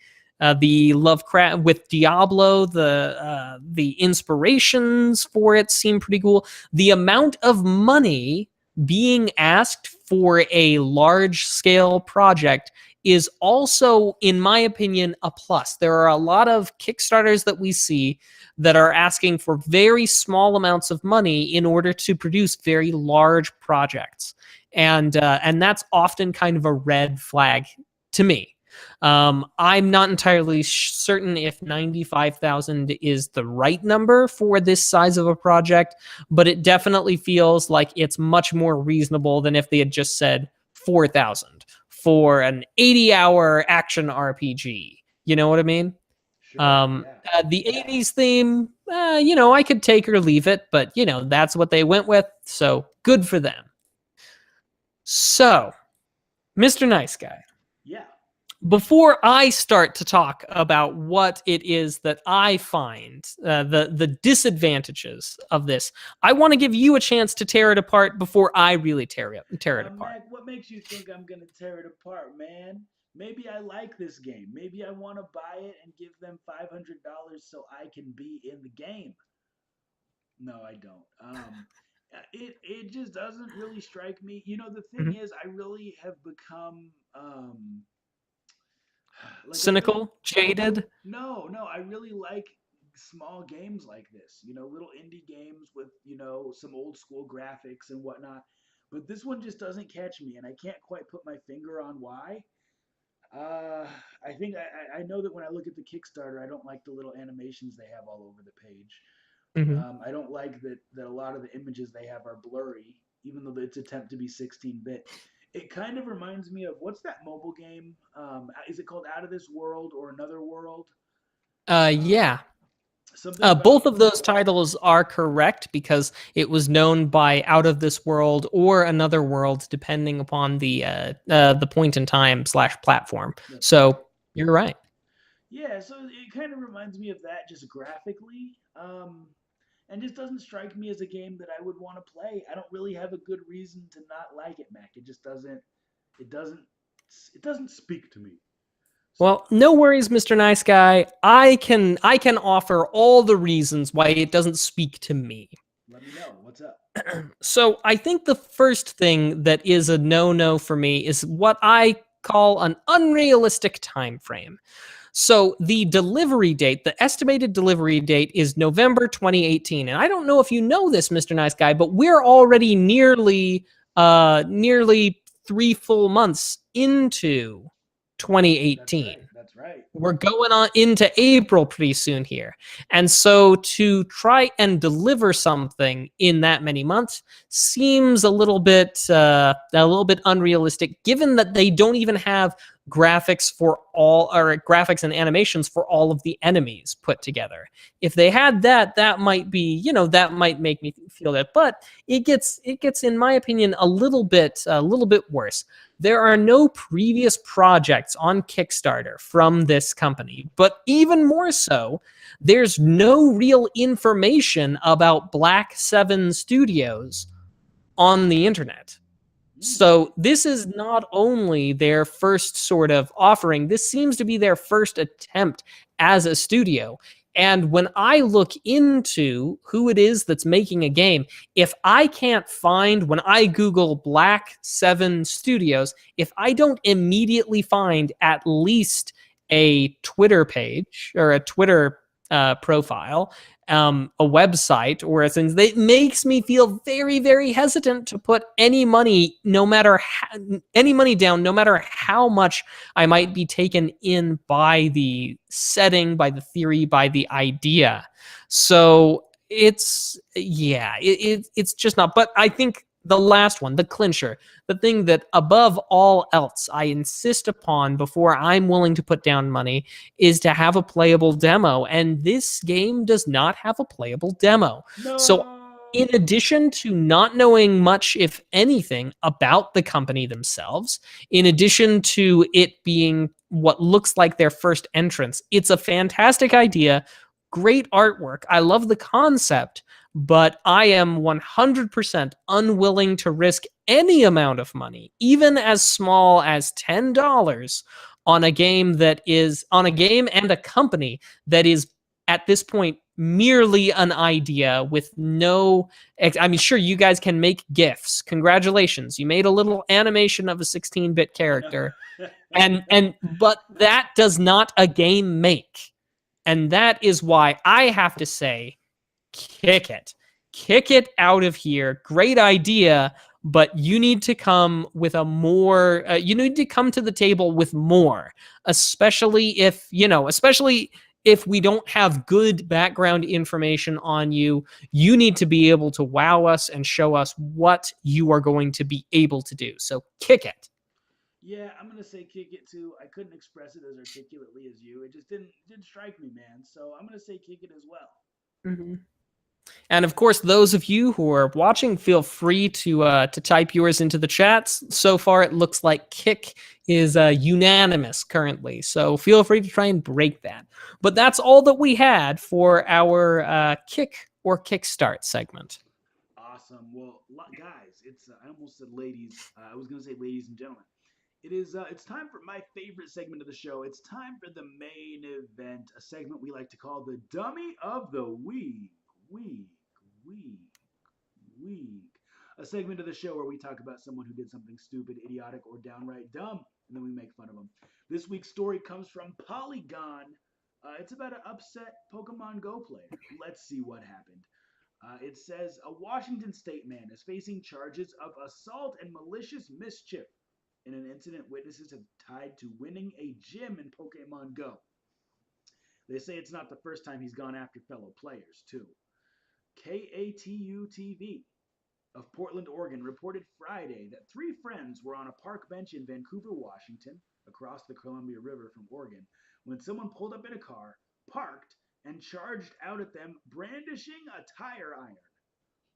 S2: the Lovecraft with Diablo. The inspirations for it seem pretty cool. The amount of money being asked for a large-scale project is also, in my opinion, a plus. There are a lot of Kickstarters that we see that are asking for very small amounts of money in order to produce very large projects, and that's often kind of a red flag to me. I'm not entirely certain if 95,000 is the right number for this size of a project, but it definitely feels like it's much more reasonable than if they had just said 4,000 for an 80-hour action RPG. You know what I mean?
S1: Sure. Yeah.
S2: The 80s theme, I could take or leave it, but, that's what they went with, so good for them. So, Mr. Nice Guy,
S1: Yeah.
S2: before I start to talk about what it is that I find the disadvantages of this, I want to give you a chance to tear it apart before I really tear it apart.
S1: Mac, what makes you think I'm gonna tear it apart, man? Maybe I like this game. Maybe I want to buy it and give them $500 so I can be in the game. No, I don't. It just doesn't really strike me. You know, the thing
S2: Mhm.
S1: is, I really have become like I really
S2: Cynical, jaded.
S1: no, I really like small games like this. You know, little indie games with some old school graphics and whatnot. But this one just doesn't catch me, and I can't quite put my finger on why. Uh, I think I know that when I look at the Kickstarter, I don't like the little animations they have all over the page.
S2: Mhm.
S1: I don't like that a lot of the images they have are blurry, even though it's attempt to be 16-bit. It kind of reminds me of what's that mobile game? Is it called Out of This World or Another World? Um,
S2: Yeah.
S1: something about
S2: Both of those titles are correct because it was known by Out of This World or Another World, depending upon the point in time / platform.
S1: that's right.
S2: So you're right.
S1: Yeah, so it kind of reminds me of that just graphically. And just doesn't strike me as a game that I would want to play. I don't really have a good reason to not like it, Mac. It just doesn't. It doesn't. It doesn't speak to me. So
S2: Well, no worries, Mr. Nice Guy. I can offer all the reasons why it doesn't speak to me.
S1: let me know what's up.
S2: So I think the first thing that is a no-no for me is what I call an unrealistic time frame. So the delivery date, the estimated delivery date is November 2018. And I don't know if you know this, Mr. Nice Guy, but we're already nearly 3 full months into
S1: That's
S2: 2018.
S1: right. That's right.
S2: We're going on into April pretty soon here. And so to try and deliver something in that many months seems a little bit unrealistic, given that they don't even have graphics and animations for all of the enemies put together. If they had that, that might be, that might make me feel that. But it gets in my opinion a little bit worse. There are no previous projects on Kickstarter from this company, but even more so, there's no real information about Black 7 Studios on the internet.
S1: Mm,
S2: So this is not only their first sort of offering, this seems to be their first attempt as a studio. And when I look into who it is that's making a game, if I can't find, when I Google Black 7 Studios, if I don't immediately find at least a Twitter page or a Twitter profile, a website or a thing, that makes me feel very, very hesitant to put any money, any money down, no matter how much I might be taken in by the setting, by the theory, by the idea. So it's just not. But I think the last one, the clincher, the thing that above all else I insist upon before I'm willing to put down money is to have a playable demo. And this game does not have a playable demo. So in
S1: no.
S2: addition to not knowing much, if anything, about the company themselves, in addition to it being what looks like their first entrance, it's a fantastic idea, great artwork. I love the concept, but I am 100% unwilling to risk any amount of money, even as small as $10, on a game and a company that is at this point merely an idea with no I mean, sure, you guys can make GIFs. Congratulations. You made a little animation of a 16-bit character. But that does not a game make. And that is why I have to say, kick it. Kick it out of here. Great idea, but you need to come with a more, you need to come to the table with more, especially if, especially if we don't have good background information on you. You need to be able to wow us and show us what you are going to be able to do. So kick it.
S1: Yeah, I'm gonna say kick it too. I couldn't express it as articulately as you. It just didn't strike me, man. So I'm gonna say kick it as well.
S2: Mm-hmm. And of course, those of you who are watching, feel free to type yours into the chats. So far, it looks like kick is unanimous currently. So feel free to try and break that. But that's all that we had for our kick or kickstart segment.
S1: Awesome. Well, guys, it's I almost said ladies. I was gonna say ladies and gentlemen. It's time for my favorite segment of the show. It's time for the main event, a segment we like to call the Dummy of the Week. Week, week, week. A segment of the show where we talk about someone who did something stupid, idiotic, or downright dumb, and then we make fun of them. This week's story comes from Polygon. It's about an upset Pokemon Go player. Let's see what happened. It says a Washington state man is facing charges of assault and malicious mischief in an incident witnesses have tied to winning a gym in Pokemon Go. They say it's not the first time he's gone after fellow players, too. KATU TV of Portland, Oregon reported Friday that three friends were on a park bench in Vancouver, Washington, across the Columbia River from Oregon, when someone pulled up in a car, parked, and charged out at them brandishing a tire iron.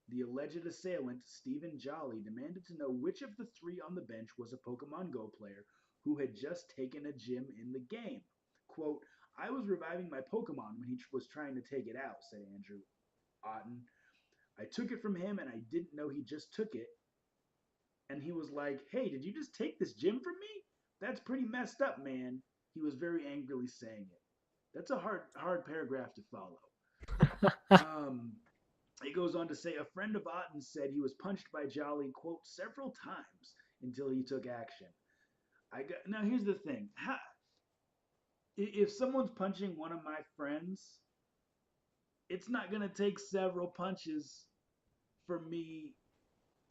S1: The alleged assailant, Stephen Jolly, demanded to know which of the three on the bench was a Pokemon Go player who had just taken a gym in the game. Quote, I was reviving my Pokemon when he was trying to take it out, said Andrew Otten. I took it from him and I didn't know he just took it. And he was like, hey, did you just take this gym from me? That's pretty messed up, man. He was very angrily saying it. That's a hard paragraph to follow. Um, He goes on to say a friend of Otten said he was punched by Jolly, quote, several times until he took action. Now, here's the thing. If someone's punching one of my friends, it's not going to take several punches for me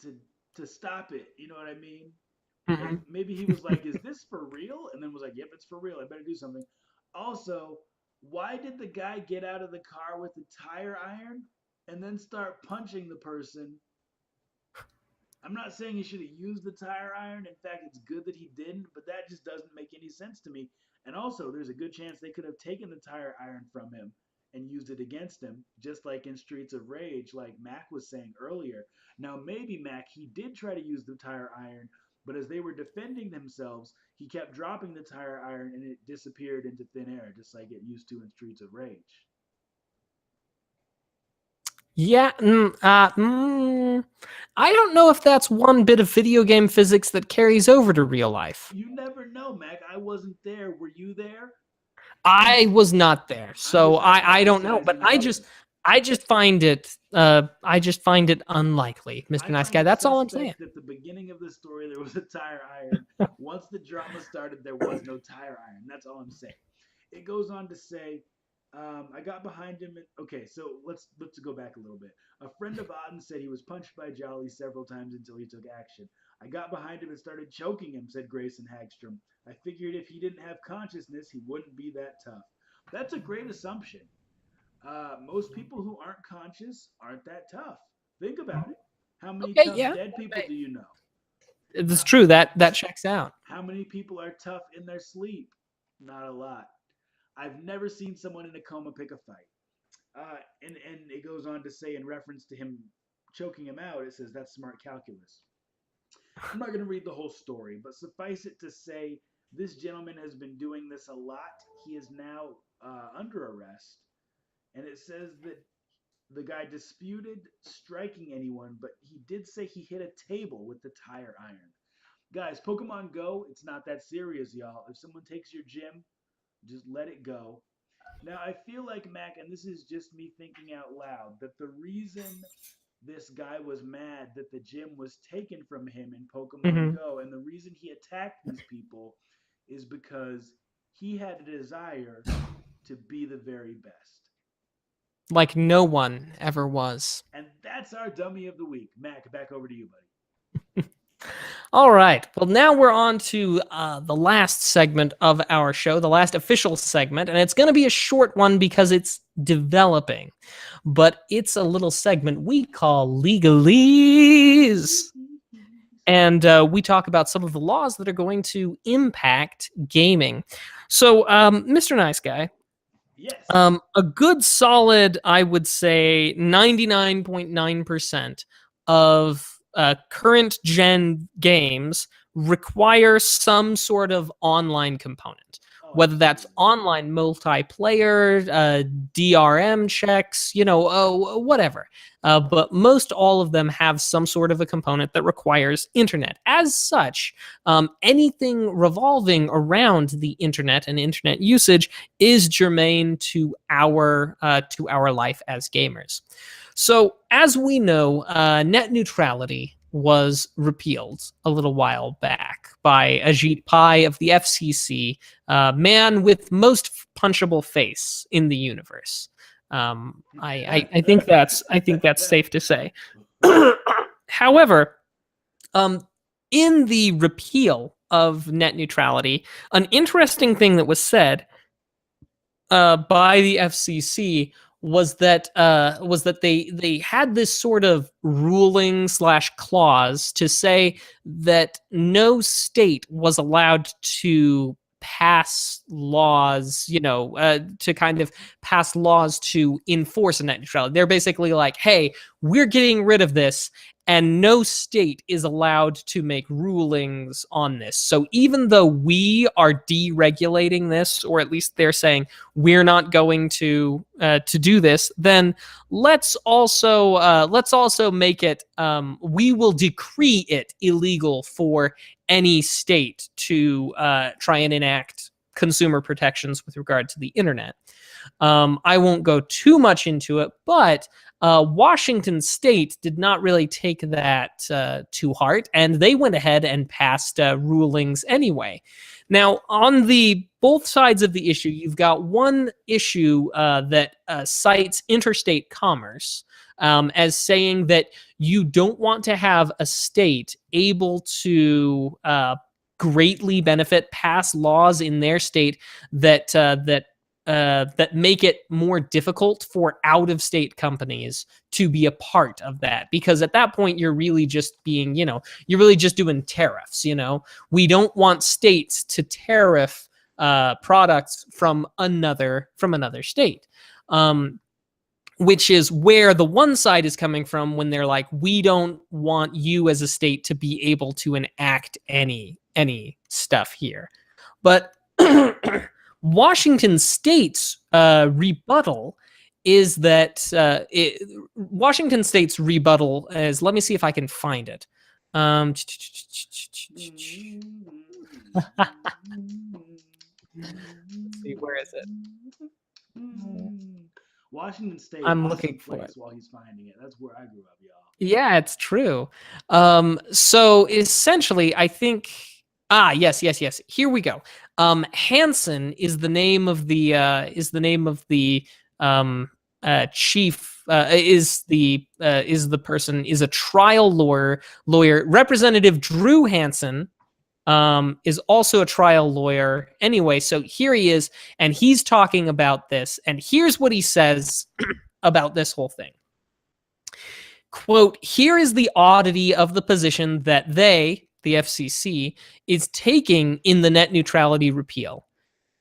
S1: to to stop it. You know what I mean?
S2: Mm-hmm.
S1: Maybe he was like, "Is this for real?" And then was like, "Yep, it's for real. I better do something." Also, why did the guy get out of the car with the tire iron and then start punching the person? I'm not saying he should have used the tire iron. In fact, it's good that he didn't, but that just doesn't make any sense to me. And also, there's a good chance they could have taken the tire iron from him and used it against him, just like in Streets of Rage, like Mac was saying earlier. Now, maybe Mac, he did try to use the tire iron, but as they were defending themselves, he kept dropping the tire iron and it disappeared into thin air, just like it used to in Streets of Rage.
S2: Yeah, I don't know if that's one bit of video game physics that carries over to real life.
S1: You never know, Mac. I wasn't there. Were you there?
S2: I was not there,
S1: I'm
S2: so
S1: just
S2: I don't know. But
S1: hypothesizing about it.
S2: I just find it unlikely,
S1: I
S2: Mr. Nice
S1: find
S2: Guy.
S1: it
S2: That's all I'm saying.
S1: suspect that the beginning of the story there was a tire iron. Once the drama started, there was no tire iron. That's all I'm saying. It goes on to say, I got behind him. Okay, so let's go back a little bit. A friend of Auden said he was punched by Jolly several times until he took action. I got behind him and started choking him, said Grayson Hagstrom. I figured if he didn't have consciousness, he wouldn't be that tough. That's a great assumption. Most people who aren't conscious aren't that tough. Think about it. How many
S2: Okay,
S1: tough
S2: yeah,
S1: dead people do you know?
S2: it's
S1: How,
S2: true that checks out.
S1: how many people are tough in their sleep? Not a lot. I've never seen someone in a coma pick a fight. And it goes on to say, in reference to him choking him out, it says that's smart calculus. I'm not going to read the whole story, but suffice it to say, this gentleman has been doing this a lot. He is now under arrest, and it says that the guy disputed striking anyone, but he did say he hit a table with the tire iron. Guys, Pokemon Go, it's not that serious, y'all. If someone takes your gym, just let it go. Now, I feel like, Mac, and this is just me thinking out loud, that the reason this guy was mad that the gym was taken from him in Pokemon
S2: Hmm.
S1: Go and the reason he attacked these people is because he had a desire to be the very best.
S2: Like no one ever was.
S1: And that's our dummy of the week. Mac, back over to you, buddy.
S2: All right. Well, now we're on to the last segment of our show, the last official segment, and it's going to be a short one because it's developing. But it's a little segment we call Legalese. And we talk about some of the laws that are going to impact gaming. So, Mr. Nice Guy,
S1: Yes.
S2: a good solid, I would say, 99.9% of current gen games require some sort of online component, whether that's online multiplayer, DRM checks, whatever. But most all of them have some sort of a component that requires internet. As such, anything revolving around the internet and internet usage is germane to our life as gamers. So, as we know, net neutrality was repealed a little while back by Ajit Pai of the FCC, man with most punchable face in the universe. I think that's safe to say. However, in the repeal of net neutrality, an interesting thing that was said by the FCC was that they had this sort of ruling / clause to say that no state was allowed to pass laws, to kind of pass laws to enforce a net neutrality. They're basically like, hey, we're getting rid of this, and no state is allowed to make rulings on this. So even though we are deregulating this, or at least they're saying we're not going to do this, then let's also make it we will decree it illegal for any state to try and enact consumer protections with regard to the internet. I won't go too much into it, but Washington State did not really take that to heart, and they went ahead and passed rulings anyway. Now, on the both sides of the issue, you've got one issue that cites interstate commerce as saying that you don't want to have a state able to greatly pass laws in their state that make it more difficult for out-of-state companies to be a part of that. Because at that point, you're really just being, you're really just doing tariffs. We don't want states to tariff products from another state. Which is where the one side is coming from when they're like, we don't want you as a state to be able to enact any stuff here. But Washington State's rebuttal is that Washington State's rebuttal is, let me see if I can find it. See, where is it?
S1: Washington State.
S2: I'm looking for it
S1: while he's finding it. That's where I grew up, y'all.
S2: Yeah, it's true. So essentially, I think. Yes. Here we go. Hansen is the name of the chief. Is the person, is a trial lawyer. Representative Drew Hansen is also a trial lawyer. Anyway, so here he is, and he's talking about this, and here's what he says about this whole thing. Quote, here is the oddity of the position that they, the FCC, is taking in the net neutrality repeal.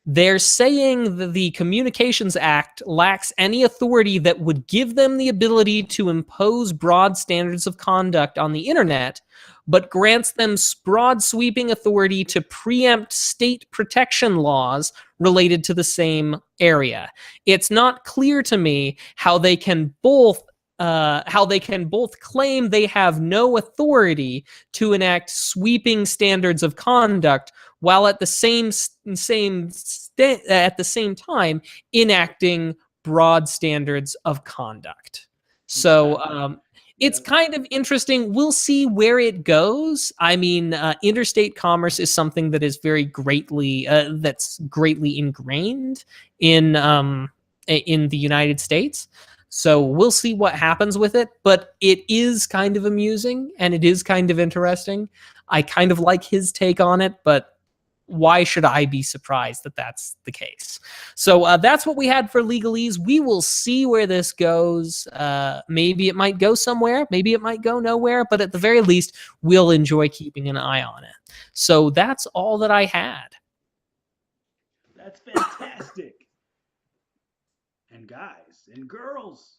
S2: They're saying that the Communications Act lacks any authority that would give them the ability to impose broad standards of conduct on the internet, but grants them broad sweeping authority to preempt state protection laws related to the same area. It's not clear to me how they can both claim they have no authority to enact sweeping standards of conduct while at the same time enacting broad standards of conduct. So It's
S1: Yeah.
S2: kind of interesting. We'll see where it goes. I mean, interstate commerce is something that is very greatly that's greatly ingrained in the United States. So we'll see what happens with it. But it is kind of amusing and it is kind of interesting. I kind of like his take on it, but why should I be surprised that that's the case? So that's what we had for legalese. We will see where this goes. Maybe it might go somewhere. Maybe it might go nowhere. But at the very least, we'll enjoy keeping an eye on it. So that's all that I had.
S1: That's fantastic. And guys and girls,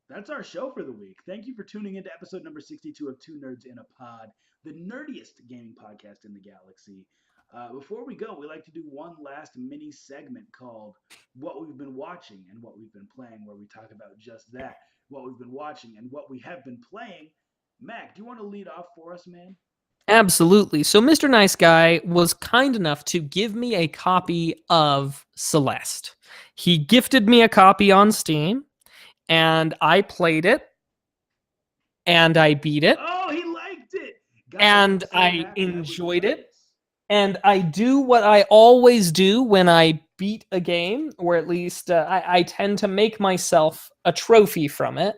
S1: that's our show for the week. Thank you for tuning into episode number 62 of Two Nerds in a Pod, the nerdiest gaming podcast in the galaxy. Before we go, we like to do one last mini segment called What We've Been Watching and What We've Been Playing, where we talk about just that, what we've been watching and what we have been playing. Mac, do you want to lead off for us, man?
S2: Absolutely. So Mr. Nice Guy was kind enough to give me a copy of Celeste. He gifted me a copy on Steam, and I played it, and I beat it,
S1: Oh, he liked it. Guys, I'm
S2: and
S1: so
S2: I
S1: happy. I would
S2: enjoyed
S1: love
S2: it.
S1: this.
S2: And I do what I always do when I beat a game, or at least I tend to make myself a trophy from it.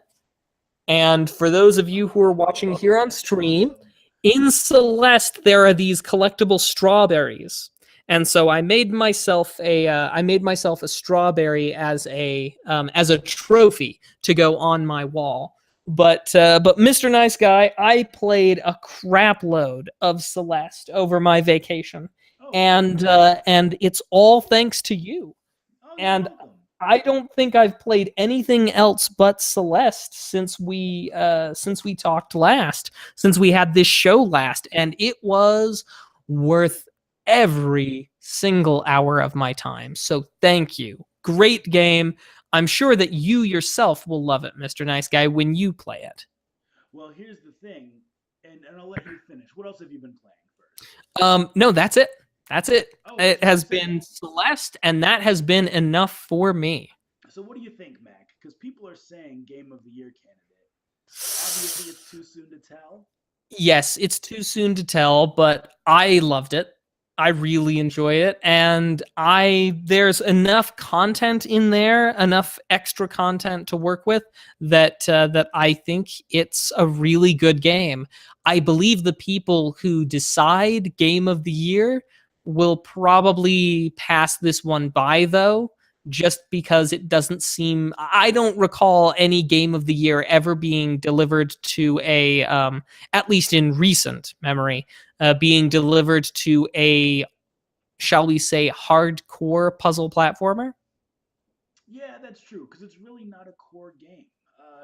S2: And for those of you who are watching here on
S1: That's
S2: stream,
S1: awesome.
S2: in Celeste there are these collectible strawberries, and so I made myself a strawberry as a trophy to go on my wall. But Mr. Nice Guy, I played a crap load of Celeste over my vacation,
S1: Oh, cool.
S2: and it's all thanks to you.
S1: Oh, you're
S2: And
S1: welcome.
S2: I don't think I've played anything else but Celeste since we talked last, since we had this show last, and it was worth every single hour of my time. So thank you. Great game. I'm sure that you yourself will love it, Mr. Nice Guy, when you play it.
S1: Well, here's the thing, and I'll let you finish. What else have you been playing first?
S2: No, that's it. That's it.
S1: Oh,
S2: It has
S1: that's it.
S2: been Celeste, and that has been enough for me.
S1: So, what do you think, Mac? Because people are saying Game of the Year candidate. Obviously, it's too soon to tell.
S2: Yes, it's too soon to tell, but I loved it. I really enjoy it, and I there's enough content in there, enough extra content to work with that I think it's a really good game. I believe the people who decide game of the year will probably pass this one by, though, just because it doesn't seem. I don't recall any game of the year ever being delivered to a at least in recent memory, being delivered to a, shall we say, hardcore puzzle platformer.
S1: Yeah, that's true. Because it's really not a core game.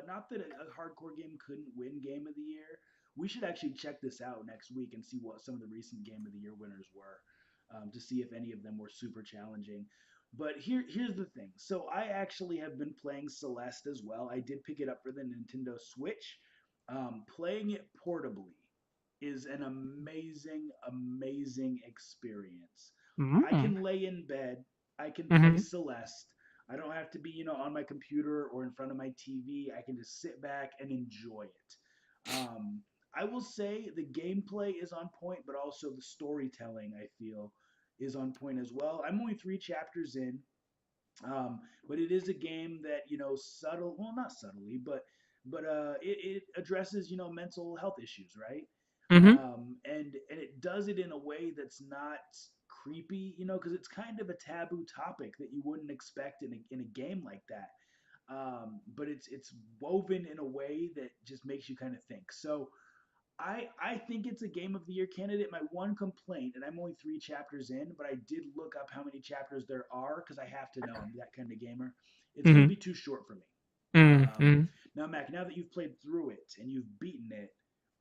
S1: Not that a hardcore game couldn't win Game of the Year. We should actually check this out next week and see what some of the recent Game of the Year winners were, to see if any of them were super challenging. But here's the thing. So I actually have been playing Celeste as well. I did pick it up for the Nintendo Switch. Playing it portably is an amazing, amazing experience. I
S2: Mm.
S1: can lay in bed. I can play
S2: Mm-hmm.
S1: Celeste. I don't have to be, on my computer or in front of my TV. I can just sit back and enjoy it. I will say the gameplay is on point, but also the storytelling, I feel, is on point as well. I'm only 3 chapters in, but it is a game that, subtle, well, not subtly, but it addresses, mental health issues, right?
S2: Mm-hmm.
S1: And it does it in a way that's not creepy, because it's kind of a taboo topic that you wouldn't expect in a game like that. But it's woven in a way that just makes you kind of think. So I think it's a Game of the Year candidate. My one complaint, and I'm only 3 chapters in, but I did look up how many chapters there are because I have to know. I'm that kind of gamer. It's going to
S2: Mm-hmm.
S1: be too short for me. Um,
S2: Mm-hmm.
S1: Now, Mac, now that you've played through it and you've beaten it,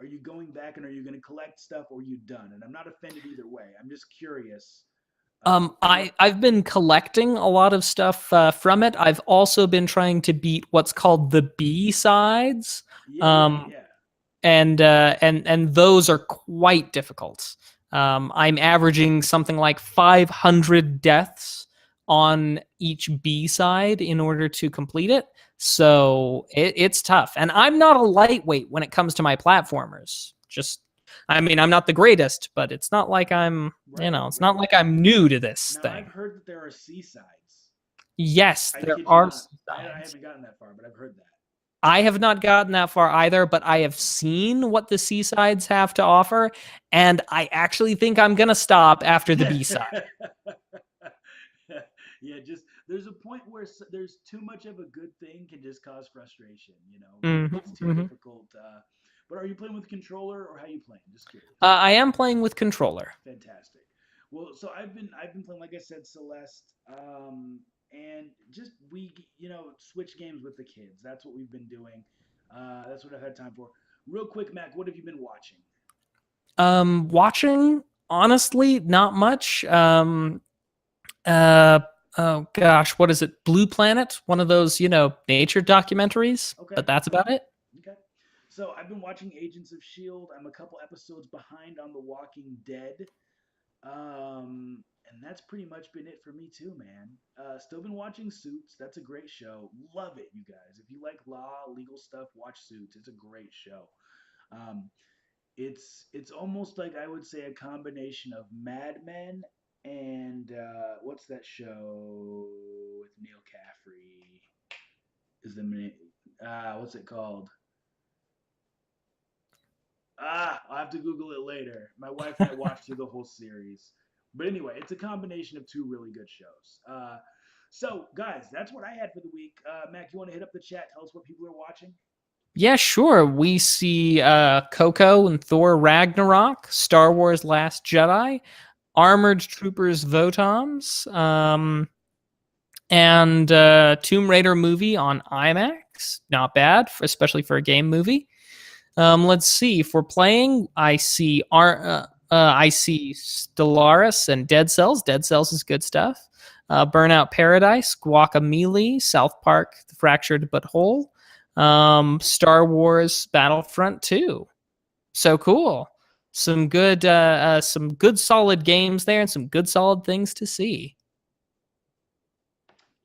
S1: are you going back and are you going to collect stuff, or are you done? And I'm not offended either way. I'm just curious. What?
S2: I've been collecting a lot of stuff from it. I've also been trying to beat what's called the B sides.
S1: Yeah, yeah,
S2: Um,
S1: yeah.
S2: and those are quite difficult. I'm averaging something like 500 deaths on each B side in order to complete it. So it's tough. And I'm not a lightweight when it comes to my platformers. Just, I mean, I'm not the greatest, but it's not like I'm,
S1: Right,
S2: it's not
S1: right.
S2: like I'm new to this
S1: Now I've
S2: thing.
S1: heard that there are seasides.
S2: Yes,
S1: I
S2: there
S1: kid you
S2: are
S1: not. I
S2: sides.
S1: haven't gotten that far, but I've heard that.
S2: I have not gotten that far either, but I have seen what the seasides have to offer, and I actually think I'm gonna stop after the B side.
S1: Yeah, just there's a point where there's too much of a good thing can just cause frustration, when it
S2: Hmm.
S1: gets too
S2: Hmm.
S1: difficult. But are you playing with controller or how you playing? Just curious.
S2: I am playing with controller.
S1: Fantastic. Well, so I've been playing, like I said, Celeste, and just we switch games with the kids. That's what we've been doing. That's what I've had time for. Real quick, Mac, what have you been watching?
S2: Watching, honestly, not much. Uh, oh gosh, what is it? Blue Planet, one of those, nature documentaries,
S1: Okay,
S2: but that's about it.
S1: okay. So I've been watching Agents of Shield. I'm a couple episodes behind on The Walking Dead. And that's pretty much been it for me too, man. Still been watching Suits. That's a great show. Love it, you guys. If you like law, legal stuff, watch Suits. It's a great show. Um, it's almost like I would say a combination of Mad Men and what's that show with Neil Caffrey? Is the name? What's it called? I'll have to Google it later. My wife and I watched through the whole series. But anyway, it's a combination of two really good shows. So, guys, that's what I had for the week. Mac, you want to hit up the chat? Tell us what people are watching?
S2: Yeah, sure. We see Coco and Thor Ragnarok, Star Wars Last Jedi, Armored Troopers Votoms, and Tomb Raider movie on IMAX. Not bad, especially for a game movie. Let's see. For playing, I see Stellaris and Dead Cells. Dead Cells is good stuff. Burnout Paradise, Guacamelee, South Park, The Fractured But Whole, Star Wars Battlefront 2. So cool. Some good solid games there, and some good solid things to see.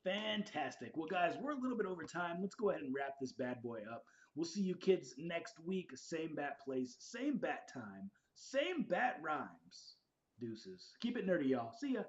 S1: Fantastic. Well, guys, we're a little bit over time. Let's go ahead and wrap this bad boy up. We'll see you kids next week. Same bat place, same bat time, same bat rhymes. Deuces. Keep it nerdy, y'all. See ya.